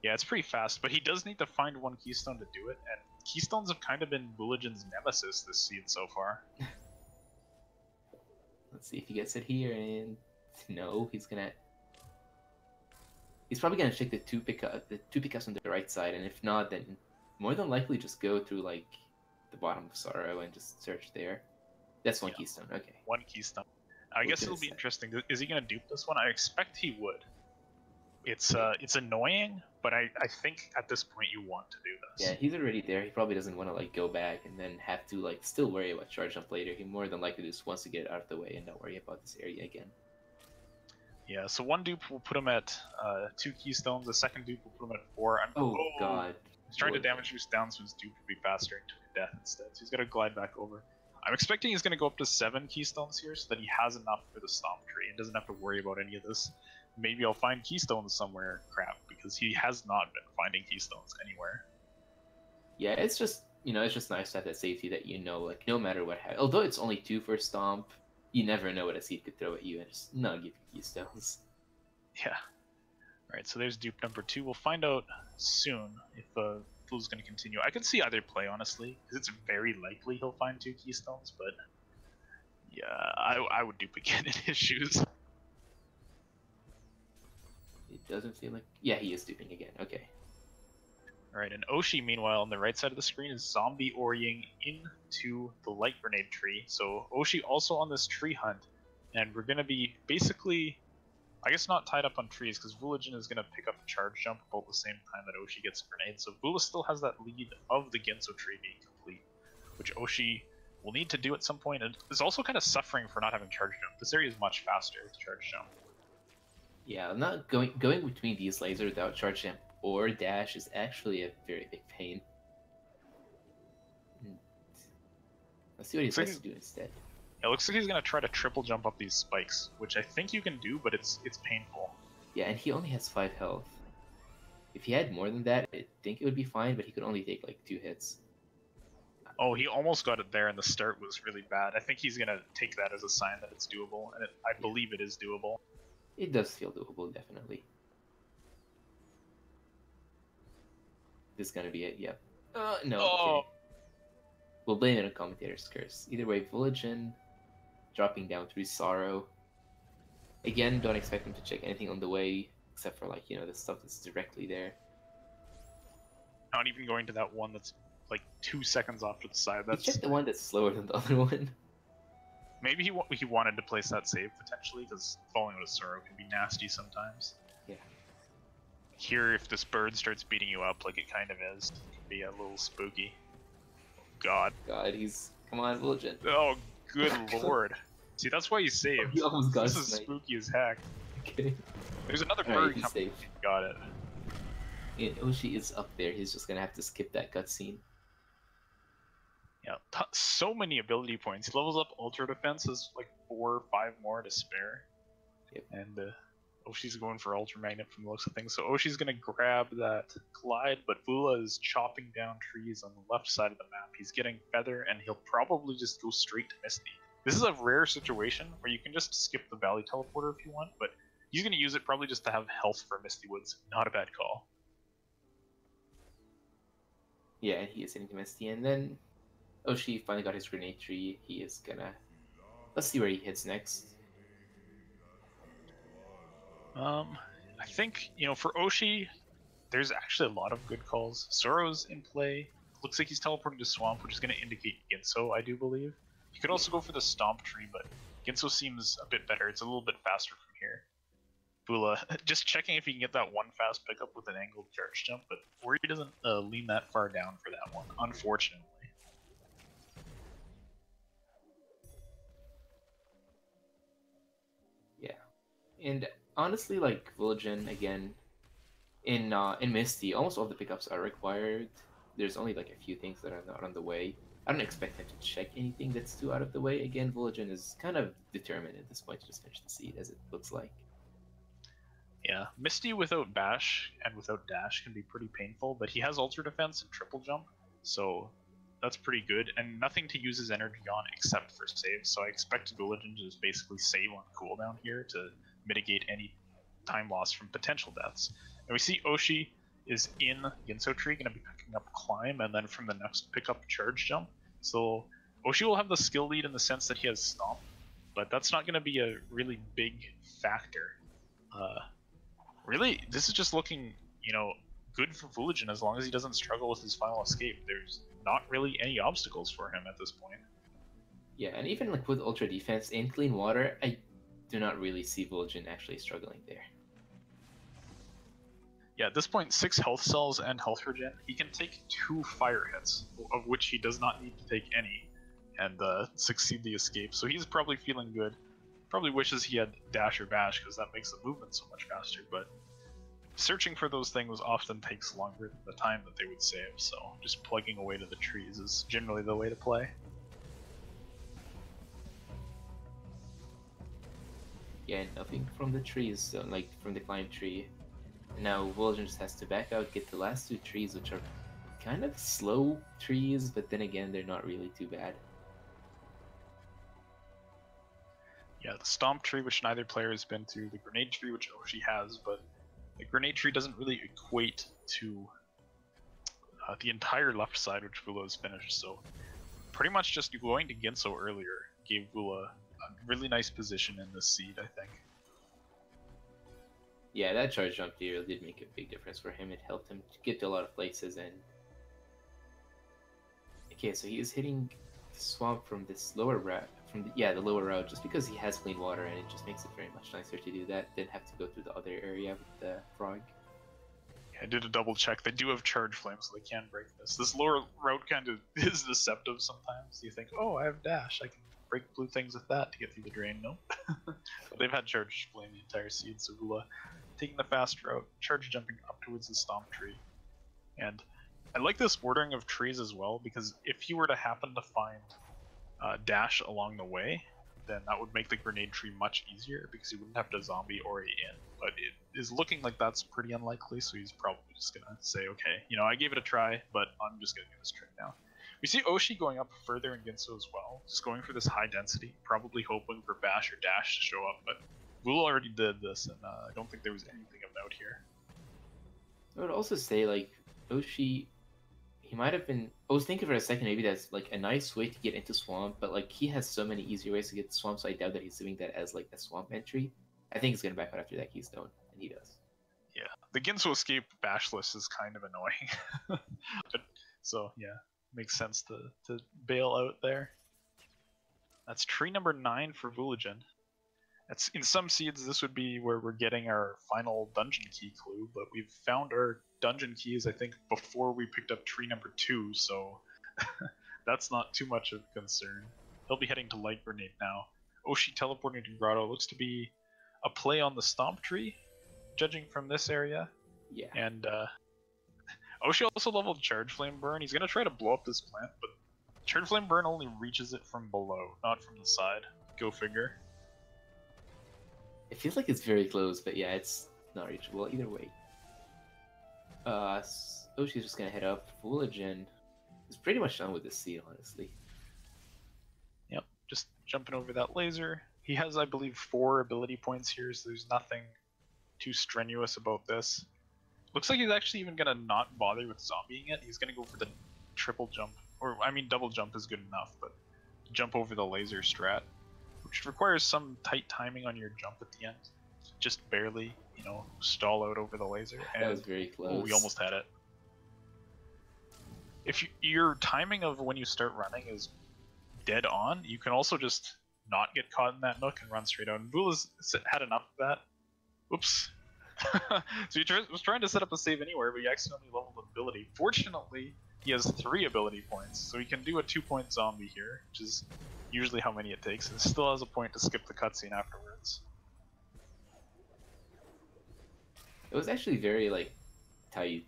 S2: Yeah, it's pretty fast, but he does need to find one keystone to do it, and keystones have kind of been Vulajin's nemesis this season so far.
S1: Let's see if he gets it here, and no, he's probably gonna check the two pickups on the right side, and if not, then more than likely just go through like the bottom of Sorrow and just search there. That's one keystone. Okay.
S2: One keystone. I guess it'll be interesting. Is he gonna dupe this one? I expect he would. It's annoying, but I think at this point you want to do this.
S1: Yeah, he's already there. He probably doesn't want to like go back and then have to like still worry about charge jump later. He more than likely just wants to get it out of the way and not worry about this area again.
S2: Yeah, so one dupe will put him at 2 keystones. The second dupe will put him at 4.
S1: Oh god.
S2: He's trying to damage boost down, so his dupe will be faster and to death instead. So he's gonna glide back over. I'm expecting he's gonna go up to 7 keystones here, so that he has enough for the stomp tree and doesn't have to worry about any of this. Maybe I'll find keystones somewhere, crap, because he has not been finding keystones anywhere.
S1: Yeah, it's just, it's just nice to have that safety that like no matter what happens. Although it's only 2 for stomp, you never know what a seed could throw at you and just not give you keystones.
S2: Yeah. Alright, so there's dupe number 2. We'll find out soon if Fool's going to continue. I could see either play, honestly, because it's very likely he'll find 2 keystones, but yeah, I would dupe again in his shoes.
S1: It doesn't seem like... Yeah, he is duping again. Okay.
S2: Alright, and Oshi, meanwhile, on the right side of the screen is zombie Oriing into the light grenade tree. So Oshi also on this tree hunt, and we're going to be basically, I guess not tied up on trees, because Vulajin is going to pick up a charge jump about the same time that Oshi gets a grenade. So Vula still has that lead of the Genso tree being complete, which Oshi will need to do at some point, and is also kind of suffering for not having charge jump. This area is much faster with charge jump.
S1: Yeah, not going between these lasers without charge jump or dash is actually a very big pain. Let's see what he tries to do instead.
S2: It looks like he's going to try to triple jump up these spikes, which I think you can do, but it's painful.
S1: Yeah, and he only has 5 health. If he had more than that, I think it would be fine, but he could only take like 2 hits.
S2: Oh, he almost got it there, and the start was really bad. I think he's going to take that as a sign that it's doable, and I believe it is doable.
S1: It does feel doable, definitely. This is gonna be it, yep. No, okay. We'll blame it on Commentator's Curse. Either way, Vulajin dropping down through Sorrow. Again, don't expect him to check anything on the way, except for like, the stuff that's directly there.
S2: Not even going to that one that's like 2 seconds off to the side. That's
S1: check the one that's slower than the other one.
S2: Maybe he wanted to place that save, potentially, because falling with a Sorrow can be nasty sometimes.
S1: Yeah.
S2: Here, if this bird starts beating you up like it kind of is, it can be a little spooky. Oh, God.
S1: God, come on, Vulajin.
S2: Oh, good lord. See, that's why you saved.
S1: He almost got
S2: this is spooky as heck.
S1: Okay.
S2: There's another bird coming. Got it.
S1: And Oshi is up there. He's just gonna have to skip that cutscene.
S2: Yeah, so many ability points. He levels up Ultra Defense, has like 4 or 5 more to spare.
S1: Yep.
S2: And Oshi's going for Ultra Magnet from the looks of things. So Oshi's going to grab that Glide, but Vula is chopping down trees on the left side of the map. He's getting Feather, and he'll probably just go straight to Misty. This is a rare situation where you can just skip the Valley Teleporter if you want, but he's going to use it probably just to have health for Misty Woods. Not a bad call.
S1: Yeah, and he is hitting Misty, and then Oshi finally got his grenade tree. He is gonna... Let's see where he hits next.
S2: I think, for Oshi, there's actually a lot of good calls. Sorrow's in play. Looks like he's teleported to Swamp, which is going to indicate Genso, I do believe. You could also go for the Stomp Tree, but Genso seems a bit better. It's a little bit faster from here. Vula, just checking if he can get that one fast pickup with an angled charge jump, but Ori doesn't lean that far down for that one, unfortunately.
S1: Yeah. And honestly, like Vulajin again, in Misty, almost all the pickups are required. there's only like a few things that are not on the way. I don't expect him to check anything that's too out of the way. Again, Vulajin is kind of determined at this point to just finish the seed, as it looks like.
S2: Yeah, Misty without Bash and without Dash can be pretty painful, but he has Ultra Defense and Triple Jump, so that's pretty good, and nothing to use his energy on except for save, so I expect Vulajin to just basically save on cooldown here to mitigate any time loss from potential deaths. And we see Oshi is in Ginso Tree, going to be picking up Climb, and then from the next pick up Charge Jump. So Oshi will have the skill lead in the sense that he has Stomp, but that's not going to be a really big factor. Really, this is just looking, good for Vulajin as long as he doesn't struggle with his final escape. There's not really any obstacles for him at this point.
S1: Yeah, and even like with Ultra Defense and Clean Water, I do not really see Vulajin actually struggling there.
S2: Yeah, at this point, 6 health cells and health regen. He can take 2 fire hits, of which he does not need to take any, and succeed the escape. So he's probably feeling good. Probably wishes he had Dash or Bash because that makes the movement so much faster, but searching for those things often takes longer than the time that they would save, so just plugging away to the trees is generally the way to play.
S1: Yeah, nothing from the trees, so, like from the climb tree. Now Vulajin just has to back out, get the last 2 trees, which are kind of slow trees, but then again, they're not really too bad.
S2: Yeah, the Stomp tree, which neither player has been to, the Grenade tree, which Oshi has, but the Grenade tree doesn't really equate to the entire left side, which Vula has finished, so pretty much just going to Ginso earlier gave Vula a really nice position in this seed, I think.
S1: Yeah, that charge jump deal did make a big difference for him. It helped him to get to a lot of places, and okay, so he is hitting the swamp from this lower route, the lower route, just because he has clean water, and it just makes it very much nicer to do that than have to go through the other area with the frog.
S2: Yeah, I did a double check. They do have charge flame, so they can break this. This lower route kind of is deceptive sometimes. You think, oh, I have dash, I can break blue things with that to get through the drain. Nope. But they've had charge flame the entire seed, so Vula taking the fast route, charge jumping up towards the Stomp tree. And I like this ordering of trees as well, because if he were to happen to find Dash along the way, then that would make the Grenade tree much easier, because he wouldn't have to zombie Ori in. But it is looking like that's pretty unlikely, so he's probably just going to say, okay, I gave it a try, but I'm just going to do this trick now. We see Oshi going up further in Ginso as well, just going for this high density, probably hoping for Bash or Dash to show up, but Vula already did this, and I don't think there was anything of note here.
S1: I would also say, like, Oshi, he might have been... I was thinking for a second maybe that's, like, a nice way to get into Swamp, but, like, he has so many easy ways to get to Swamp, so I doubt that he's doing that as, like, a Swamp entry. I think he's going to back out after that Keystone, and he does.
S2: Yeah, the Ginso escape Bashless is kind of annoying. So, yeah, makes sense to bail out there. That's tree number 9 for Vulajin. In some seeds, this would be where we're getting our final dungeon key clue, but we've found our dungeon keys, I think, before we picked up tree number 2, so that's not too much of a concern. He'll be heading to Light Grenade now. Oshi teleporting to Grotto looks to be a play on the Stomp tree, judging from this area.
S1: Yeah.
S2: And Oshi also leveled Charge Flame Burn. He's going to try to blow up this plant, but Charge Flame Burn only reaches it from below, not from the side. Go figure.
S1: It feels like it's very close, but yeah, it's not reachable either way. Oshi's just gonna head up. Vulajin is pretty much done with this seed, honestly.
S2: Yep, just jumping over that laser. He has, I believe, 4 ability points here, so there's nothing too strenuous about this. Looks like he's actually even gonna not bother with zombieing it. He's gonna go for the triple jump, or I mean double jump is good enough, but jump over the laser strat, which requires some tight timing on your jump at the end. Just barely, stall out over the laser. And,
S1: that was very close.
S2: Oh, we almost had it. If your timing of when you start running is dead on, you can also just not get caught in that nook and run straight out. And Vula's had enough of that. Whoops. So he was trying to set up a save anywhere, but he accidentally leveled an ability. Fortunately, he has 3 ability points, so he can do a 2-point zombie here, which is usually how many it takes, and still has a point to skip the cutscene afterwards.
S1: It was actually very, like, tight,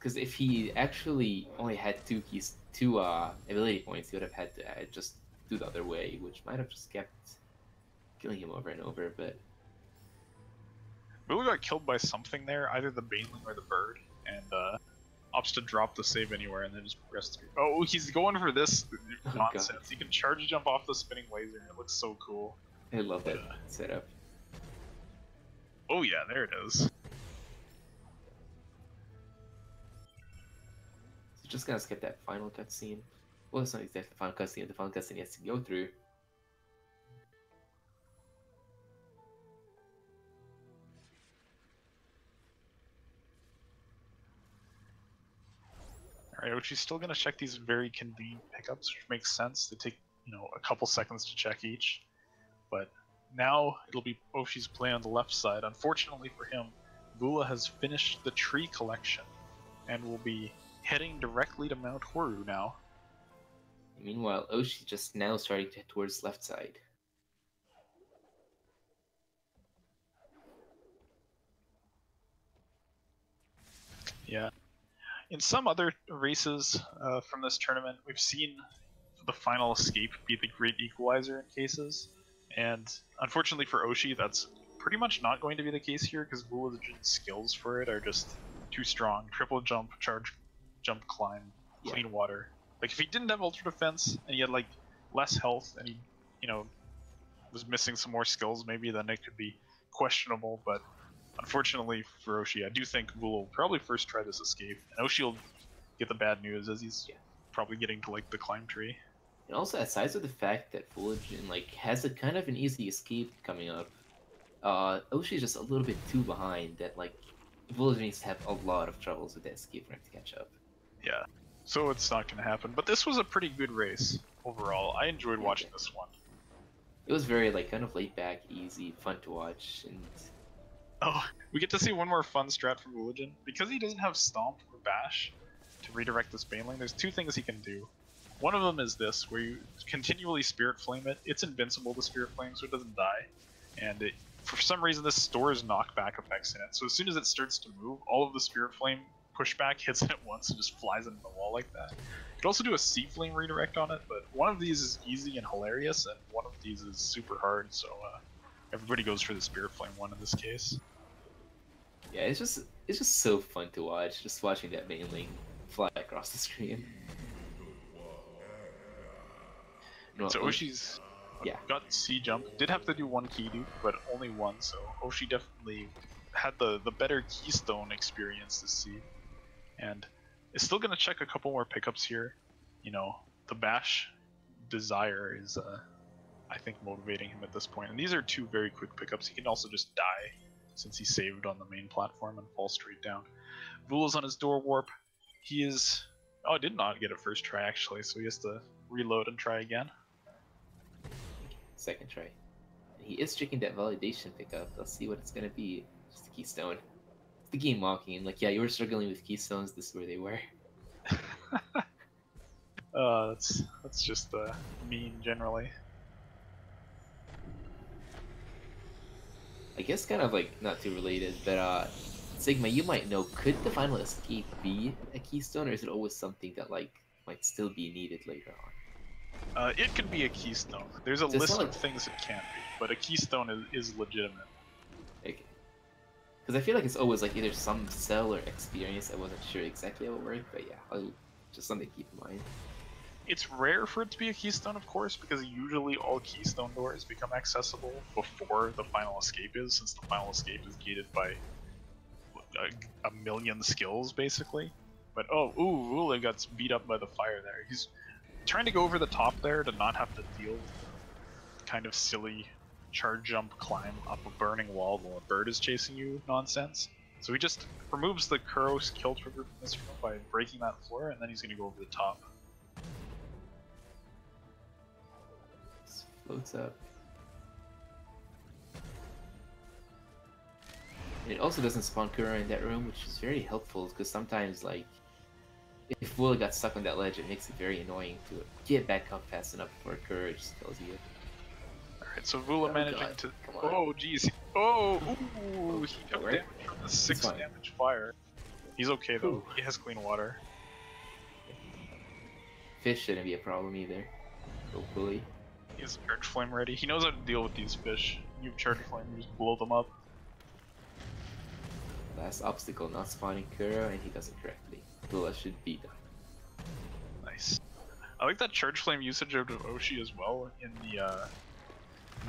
S1: Because if he actually only had two ability points, he would have had to just do the other way, which might have just kept killing him over and over. But
S2: Bula got killed by something there, either the Baneling or the bird, and opts to drop the save anywhere and then just progress through. Oh, he's going for this nonsense.
S1: God.
S2: He can charge jump off the spinning laser, and it looks so cool.
S1: I love that setup.
S2: Oh yeah, there it is.
S1: So just gonna skip that final cutscene. Well, it's not exactly the final cutscene. The final cutscene he has to go through.
S2: Alright, she's still gonna check these very convenient pickups, which makes sense. They take, you know, a couple seconds to check each. But now it'll be Oshi's play on the left side. Unfortunately for him, Vula has finished the tree collection and will be heading directly to Mount Horu now.
S1: Meanwhile, Oshi just now starting to head towards left side.
S2: Yeah. In some other races from this tournament, we've seen the final escape be the great equalizer in cases, and unfortunately for Oshi, that's pretty much not going to be the case here because Vulajin's skills for it are just too strong. Triple jump, charge, jump, climb, clean water. Like if he didn't have ultra defense and he had like less health and he, you know, was missing some more skills, maybe then it could be questionable, but unfortunately for Oshi, I do think Vula will probably first try this escape, and Oshi will get the bad news as he's probably getting to like the climb tree.
S1: And also, aside from the fact that Vulajin like has a kind of an easy escape coming up, Oshi's just a little bit too behind. That like Vulajin needs to have a lot of troubles with that escape for him to catch up.
S2: Yeah, so it's not going to happen. But this was a pretty good race overall. I enjoyed watching this one.
S1: It was very like kind of laid back, easy, fun to watch, and
S2: oh, we get to see one more fun strat from Vulajin. Because he doesn't have Stomp or Bash to redirect this Baneling, there's two things he can do. One of them is this, where you continually Spirit Flame it. It's invincible to Spirit Flame, so it doesn't die. And it, for some reason, this stores knockback effects in it. So as soon as it starts to move, all of the Spirit Flame pushback hits it at once and just flies into the wall like that. You can also do a Sea Flame redirect on it, but one of these is easy and hilarious, and one of these is super hard, so everybody goes for the Spirit Flame one in this case.
S1: Yeah, it's just so fun to watch, just watching that Baneling fly across the screen.
S2: No, so Oshi's got C jump, did have to do one key dupe, but only one, so Oshi definitely had the better keystone experience to see. And is still going to check a couple more pickups here. You know, the Bash Desire is, I think, motivating him at this point. And these are two very quick pickups. He can also just die since he saved on the main platform and fall straight down. Vula's on his door warp. He is... Oh, did not get it first try, actually, so he has to reload and try again.
S1: Second try. He is checking that validation pickup. Let's see what it's going to be. Just a keystone. It's the game mocking him. Like, yeah, you were struggling with keystones. This is where they were.
S2: That's just mean, generally.
S1: I guess kind of like not too related, but Sigma, you might know, could the final escape be a keystone, or is it always something that like might still be needed later on?
S2: It could be a keystone. There's a list of things it can't be, but a keystone is legitimate.
S1: Okay. Because I feel like it's always like either some cell or experience. I wasn't sure exactly how it worked, but yeah, just something to keep in mind.
S2: It's rare for it to be a keystone, of course, because usually all keystone doors become accessible before the final escape is, since the final escape is gated by a million skills, basically. But oh, ooh, Vula got beat up by the fire there. He's trying to go over the top there to not have to deal with the kind of silly charge jump climb up a burning wall while a bird is chasing you nonsense. So he just removes the Kuro's kill trigger from this room by breaking that floor, and then he's going to go over the top.
S1: Floats up. And it also doesn't spawn Kuro in that room, which is very helpful because sometimes, like, if Vula got stuck on that ledge, it makes it very annoying to get back up fast enough before Kuro just kills you.
S2: Alright, so Vula managing to... Oh, jeez. Oh, ooh, he took damage from the 6 damage fire. He's okay though.
S1: Ooh.
S2: He has clean water.
S1: Fish shouldn't be a problem either. Hopefully.
S2: He has Charge Flame ready. He knows how to deal with these fish. You have Charge Flame, you just blow them up.
S1: Last obstacle, not spawning Kuro, and he does it correctly. Vula should be done.
S2: Nice. I like that Charge Flame usage out of Oshi as well in the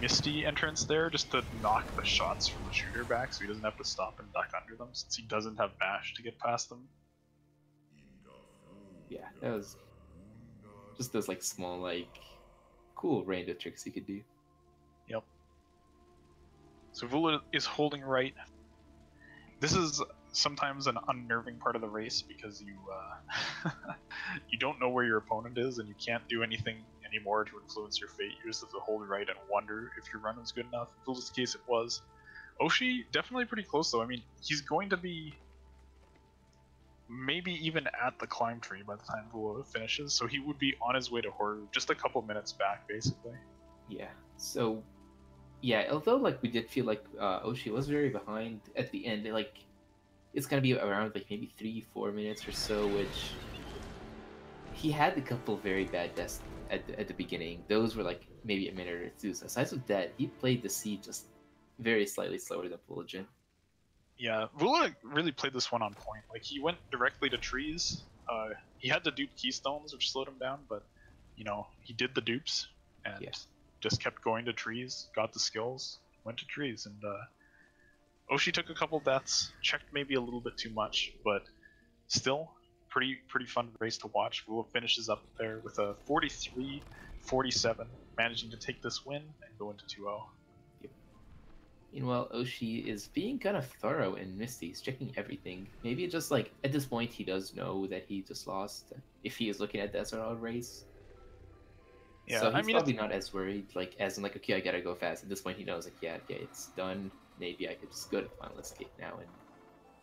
S2: Misty entrance there, just to knock the shots from the shooter back so he doesn't have to stop and duck under them since he doesn't have bash to get past them.
S1: Yeah, that was just those like small, like cool range of tricks he could do.
S2: Yep. So Vula is holding right. This is sometimes an unnerving part of the race because you you don't know where your opponent is and you can't do anything anymore to influence your fate. You just have to hold right and wonder if your run was good enough. In Vula's case, it was. Oshi, definitely pretty close though. I mean, he's going to be maybe even at the climb tree by the time Vula finishes, so he would be on his way to Horu, just a couple minutes back, basically.
S1: Yeah, so yeah, although like we did feel like Oshi was very behind at the end, like it's gonna be around like maybe 3-4 minutes or so, which he had a couple very bad deaths at the beginning. Those were like maybe a minute or two. So aside from that, he played the seed just very slightly slower than Vulajin.
S2: Yeah, Vula really played this one on point. Like, he went directly to trees. He had to dupe keystones, which slowed him down, but, you know, he did the dupes and just kept going to trees, got the skills, went to trees, and Oshi took a couple deaths, checked maybe a little bit too much, but still, pretty fun race to watch. Vula finishes up there with a 43-47, managing to take this win and go into 2-0.
S1: Meanwhile, Oshi is being kind of thorough in Misty. He's checking everything. Maybe just like at this point he does know that he just lost if he is looking at the SRL race.
S2: Yeah,
S1: so he's
S2: I mean,
S1: probably not as worried, like as in like, okay, I gotta go fast. At this point he knows like, yeah, okay, it's done. Maybe I could just go to Final Escape now and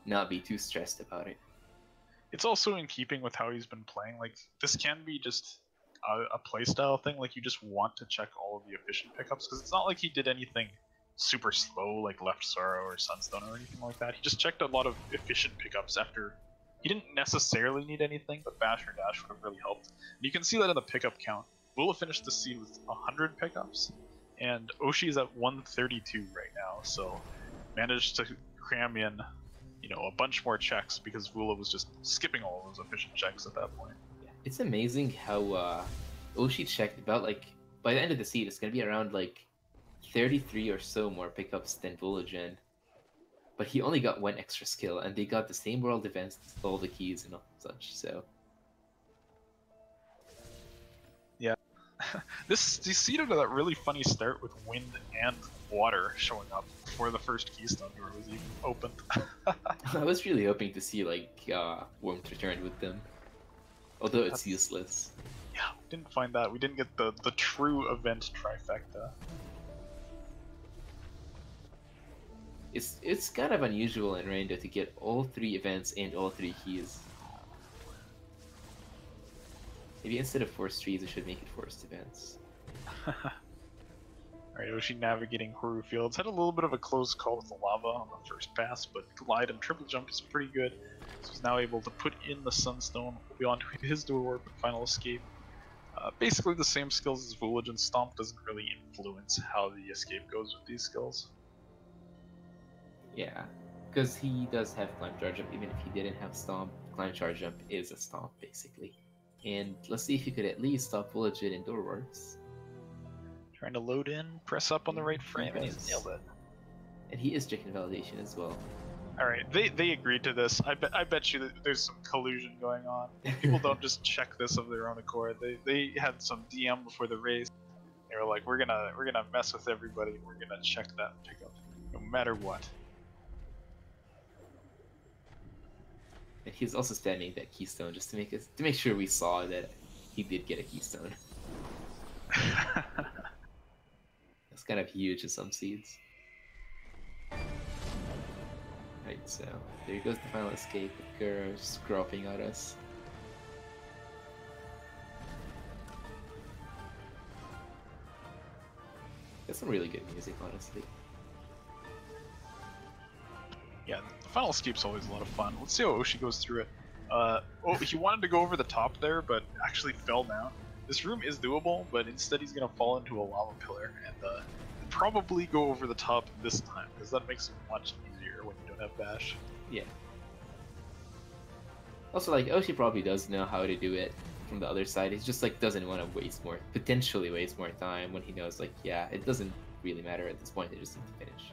S1: not be too stressed about it.
S2: It's also in keeping with how he's been playing. Like, this can be just a playstyle thing. Like, you just want to check all of the efficient pickups, because it's not like he did anything super slow like Left Sorrow or Sunstone or anything like that. He just checked a lot of efficient pickups after. He didn't necessarily need anything, but Bash or Dash would have really helped. And you can see that in the pickup count. Vula finished the seed with 100 pickups, and Oshi is at 132 right now, so managed to cram in, you know, a bunch more checks because Vula was just skipping all those efficient checks at that point.
S1: Yeah, it's amazing how Oshi checked about like by the end of the seed it's gonna be around like 33 or so more pickups than Vulajin, but he only got one extra skill, and they got the same world events, all the keys and all such. So
S2: yeah, this seed out of that really funny start with wind and water showing up before the first keystone door was even opened.
S1: I was really hoping to see like Warmth return with them, although it's useless.
S2: Yeah, we didn't find that. We didn't get the true event trifecta.
S1: It's kind of unusual in Rando to get all 3 events and all 3 keys. Maybe instead of forced trees, we should make it forced events.
S2: Alright, Oshi navigating Horu Fields. Had a little bit of a close call with the lava on the first pass, but glide and triple jump is pretty good. So he's now able to put in the Sunstone, will be on to his door warp and Final Escape. Basically the same skills as Vulajin. Stomp doesn't really influence how the escape goes with these skills.
S1: Yeah, because he does have Climb Charge Jump. Even if he didn't have Stomp, Climb Charge Jump is a Stomp, basically. And let's see if you could at least stop Vulajin in Doorworks.
S2: Trying to load in, press up on the right frame, and he's nailed it.
S1: And he is checking validation as well.
S2: Alright, they agreed to this. I bet you that there's some collusion going on. People don't just check this of their own accord. They had some DM before the race. They were like, we're gonna mess with everybody. We're gonna check that pickup, no matter what.
S1: And he's also spamming that keystone just to make sure we saw that he did get a keystone. That's kind of huge in some seeds. Right, so there goes the Final Escape with Kuro just groping at us. That's some really good music, honestly.
S2: Yeah, the final escape's always a lot of fun. Let's see how Oshi goes through it. He wanted to go over the top there, but actually fell down. This room is doable, but instead he's gonna fall into a lava pillar and probably go over the top this time, because that makes it much easier when you don't have bash.
S1: Yeah. Also, like, Oshi probably does know how to do it from the other side. He's just, like, doesn't want to potentially waste more time when he knows, like, yeah, it doesn't really matter at this point. They just need to finish.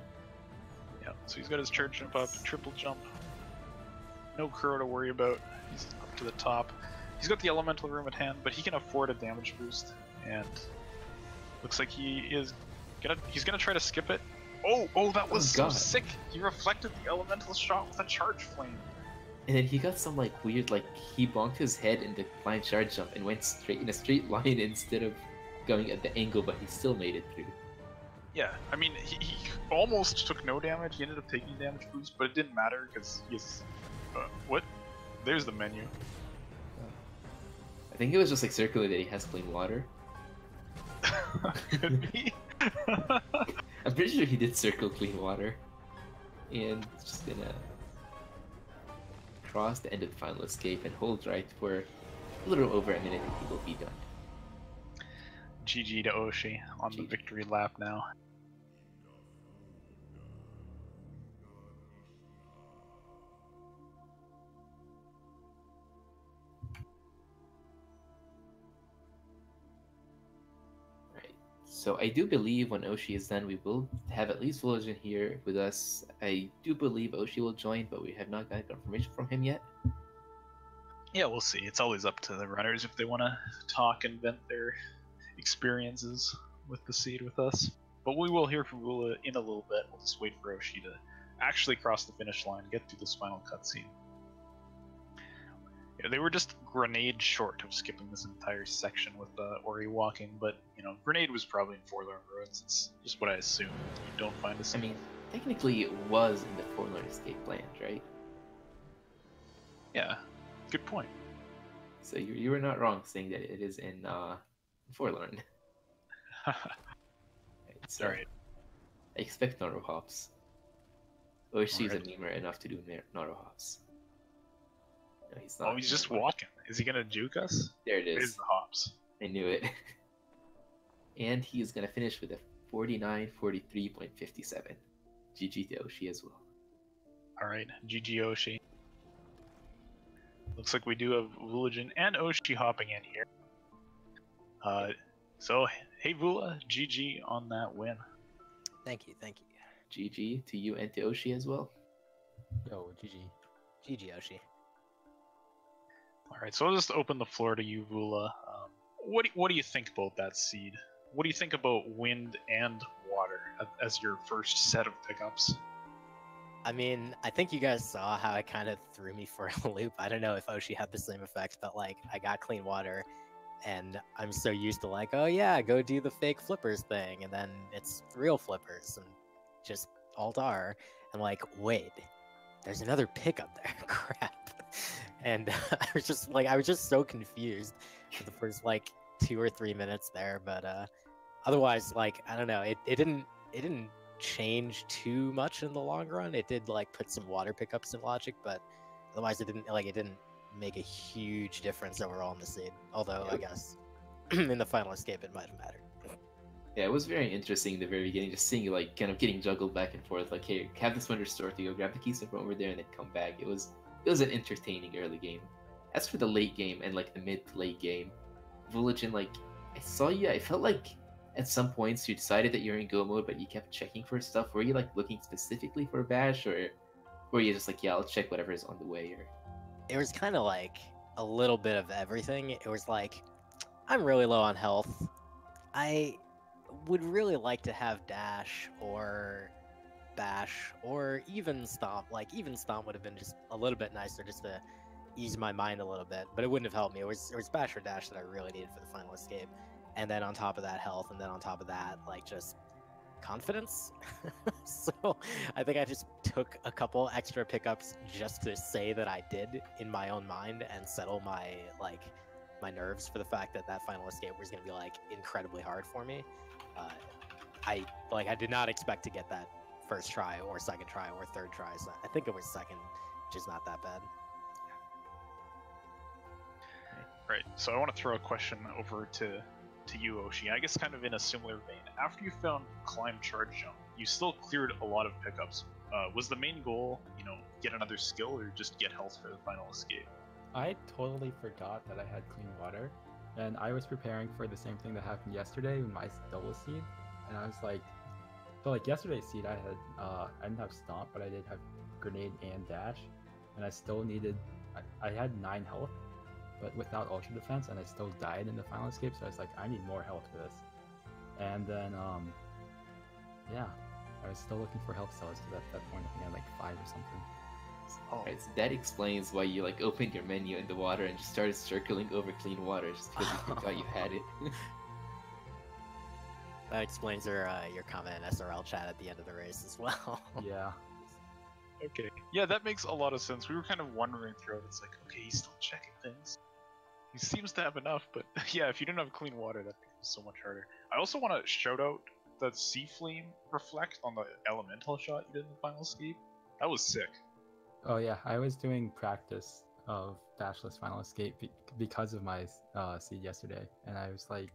S2: Yeah, so he's got his charge jump up, triple jump. No Kuro to worry about. He's up to the top. He's got the elemental room at hand, but he can afford a damage boost. And looks like he's gonna try to skip it. Oh, that was so sick! He reflected the elemental shot with a charge flame.
S1: And then he got some like weird, like he bonked his head in the flying charge jump and went straight in a straight line instead of going at the angle, but he still made it through.
S2: Yeah, I mean, he almost took no damage. He ended up taking damage boost, but it didn't matter because he's what? There's the menu.
S1: I think it was just like circling that he has clean water.
S2: Could be.
S1: I'm pretty sure he did circle clean water, and it's just gonna cross the end of the final escape and hold right for a little over a minute and he will be done.
S2: GG to Oshi on the victory lap now.
S1: So I do believe when Oshi is done, we will have at least Vulajin here with us. I do believe Oshi will join, but we have not got confirmation from him yet.
S2: Yeah, we'll see. It's always up to the runners if they want to talk and vent their experiences with the seed with us. But we will hear from Vula in a little bit. We'll just wait for Oshi to actually cross the finish line, get through this final cutscene. Yeah, they were just grenade short of skipping this entire section with Ori walking, but you know, grenade was probably in Forlorn Ruins. It's just what I assume. You don't find a scene.
S1: I mean, technically it was in the Forlorn Escape land, right?
S2: Yeah, good point.
S1: So you were not wrong saying that it is in Forlorn. Right, so
S2: Alright.
S1: I expect Noro hops. Oshi's a memer enough to do Noro hops. No, he's not.
S2: Oh, he's just walking. Is he gonna juke us?
S1: There it is.
S2: There's the hops.
S1: I knew it. And he is gonna finish with a 49:43.57. GG to Oshi as well.
S2: Alright, GG Oshi. Looks like we do have Vulajin and Oshi hopping in here. So, hey Vula, GG on that win.
S3: Thank you.
S1: GG to you and to Oshi as well.
S3: Yo, GG. GG, Oshi.
S2: Alright, so I'll just open the floor to you, Vula. What do you think about that seed? What do you think about wind and water as your first set of pickups?
S3: I mean, I think you guys saw how it kind of threw me for a loop. I don't know if Oshi had the same effect, but like, I got clean water, and I'm so used to like, oh yeah, go do the fake flippers thing, and then it's real flippers, and just Alt-R. I'm like, wait, there's another pickup there, crap. And I was just so confused for the first like 2 or 3 minutes there, but otherwise, like, I don't know, it didn't change too much in the long run. It did like put some water pickups in logic, but otherwise it didn't make a huge difference overall in the seed. Although I guess in the final escape it might have mattered.
S1: Yeah, it was very interesting in the very beginning, just seeing you like kind of getting juggled back and forth. Like, hey, have this one restored to go grab the keys from over there and then come back. It was an entertaining early game. As for the late game and like the mid to late game, Vulajin, like, I saw you. I felt like at some points you decided that you're in go mode, but you kept checking for stuff. Were you like looking specifically for a bash, or were you just like, yeah, I'll check whatever is on the way? Or
S3: it was kind of like a little bit of everything. It was like, I'm really low on health. I would really like to have dash or bash or even stomp. Like, even stomp would have been just a little bit nicer just to ease my mind a little bit, but it wouldn't have helped me. It was bash or dash that I really needed for the final escape, and then on top of that health, and then on top of that, like, just confidence. So I think I just took a couple extra pickups just to say that I did in my own mind and settle my nerves for the fact that final escape was going to be like incredibly hard for me. I did not expect to get that first try or second try or third try. So I think it was second, which is not that bad.
S2: Right. So I want to throw a question over to you, Oshi. I guess kind of in a similar vein. After you found climb, charge, jump, you still cleared a lot of pickups. Was the main goal, get another skill or just get health for the final escape?
S4: I totally forgot that I had clean water, and I was preparing for the same thing that happened yesterday with my double seed, and I was like, so like yesterday's seed, I didn't have stomp, but I did have grenade and dash, and I still needed, I had 9 health, but without ultra defense, and I still died in the final escape, so I was like, I need more health for this. And then, yeah, I was still looking for health cells, because at that point, I think I had like 5 or something.
S2: Oh,
S1: Right, so that explains why you like opened your menu in the water and just started circling over clean water just because you forgot you had it.
S3: That explains your comment in SRL chat at the end of the race as well.
S4: Yeah.
S2: okay. Yeah, that makes a lot of sense. We were kind of wondering throughout. It's like, okay, he's still checking things. He seems to have enough, but yeah, if you didn't have clean water, that makes it so much harder. I also want to shout out that Sea Flame reflect on the elemental shot you did in the final escape. That was sick.
S4: Oh yeah, I was doing practice of dashless final escape because of my seed yesterday, and I was like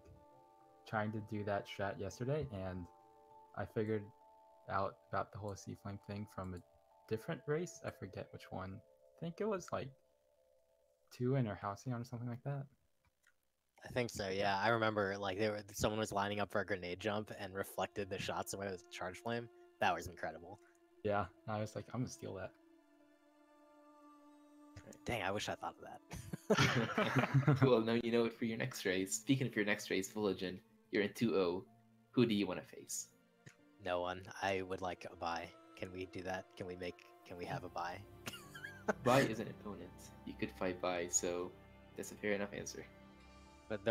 S4: trying to do that strat yesterday, and I figured out about the whole sea flame thing from a different race. I forget which one. I think it was like 2 in or Halcyon or something like that.
S3: I think so, yeah. I remember like someone was lining up for a grenade jump and reflected the shots away with charge flame. That was incredible.
S4: Yeah, I was like, I'm gonna steal that.
S3: Dang, I wish I thought of that.
S1: Cool, now you know it for your next race. Speaking of your next race, Vulajin, you're in 2-0. Who do you want to face?
S3: No one. I would like a buy. Can we do that? Can we have a buy?
S1: Bai is an opponent. You could fight Bai, so that's a fair enough answer.
S3: But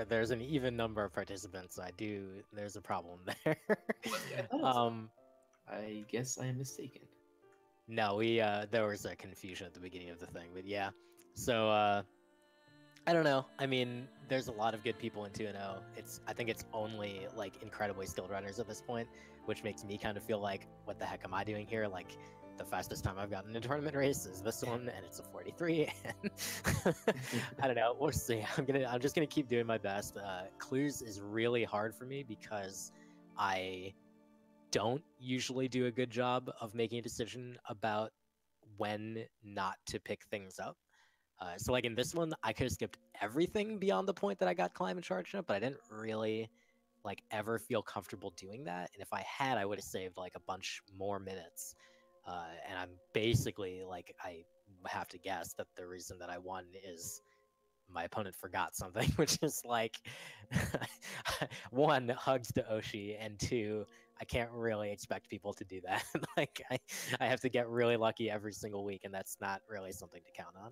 S3: there's an even number of participants, so there's a problem there.
S1: I guess I am mistaken.
S3: No, there was a confusion at the beginning of the thing, but yeah. So I don't know. I mean, there's a lot of good people in 2-0. I think it's only like incredibly skilled runners at this point, which makes me kind of feel like, what the heck am I doing here? Like, the fastest time I've gotten in a tournament race is this one, and it's a 43. And I don't know. We'll see. I'm just gonna keep doing my best. Clues is really hard for me because I don't usually do a good job of making a decision about when not to pick things up. So like in this one, I could have skipped everything beyond the point that I got climb and charge up, but I didn't really like ever feel comfortable doing that. And if I had, I would have saved like a bunch more minutes. And I'm basically like, I have to guess that the reason that I won is my opponent forgot something, which is like 1, hugs to Oshi, and 2, I can't really expect people to do that. Like I have to get really lucky every single week, and that's not really something to count on.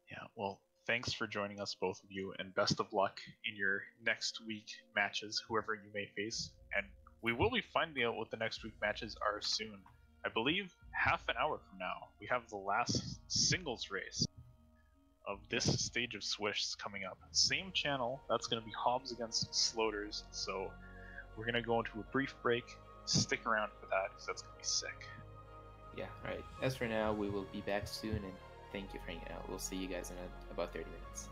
S2: Yeah, well, thanks for joining us, both of you, and best of luck in your next week matches, whoever you may face. And we will be finding out what the next week matches are soon. I believe half an hour from now, we have the last singles race of this stage of Swish coming up. Same channel, that's going to be Hobbs against Sloters, so we're going to go into a brief break. Stick around for that, because that's going to be sick.
S1: Yeah, right. As for now, we will be back soon, and thank you for hanging out. We'll see you guys in about 30 minutes.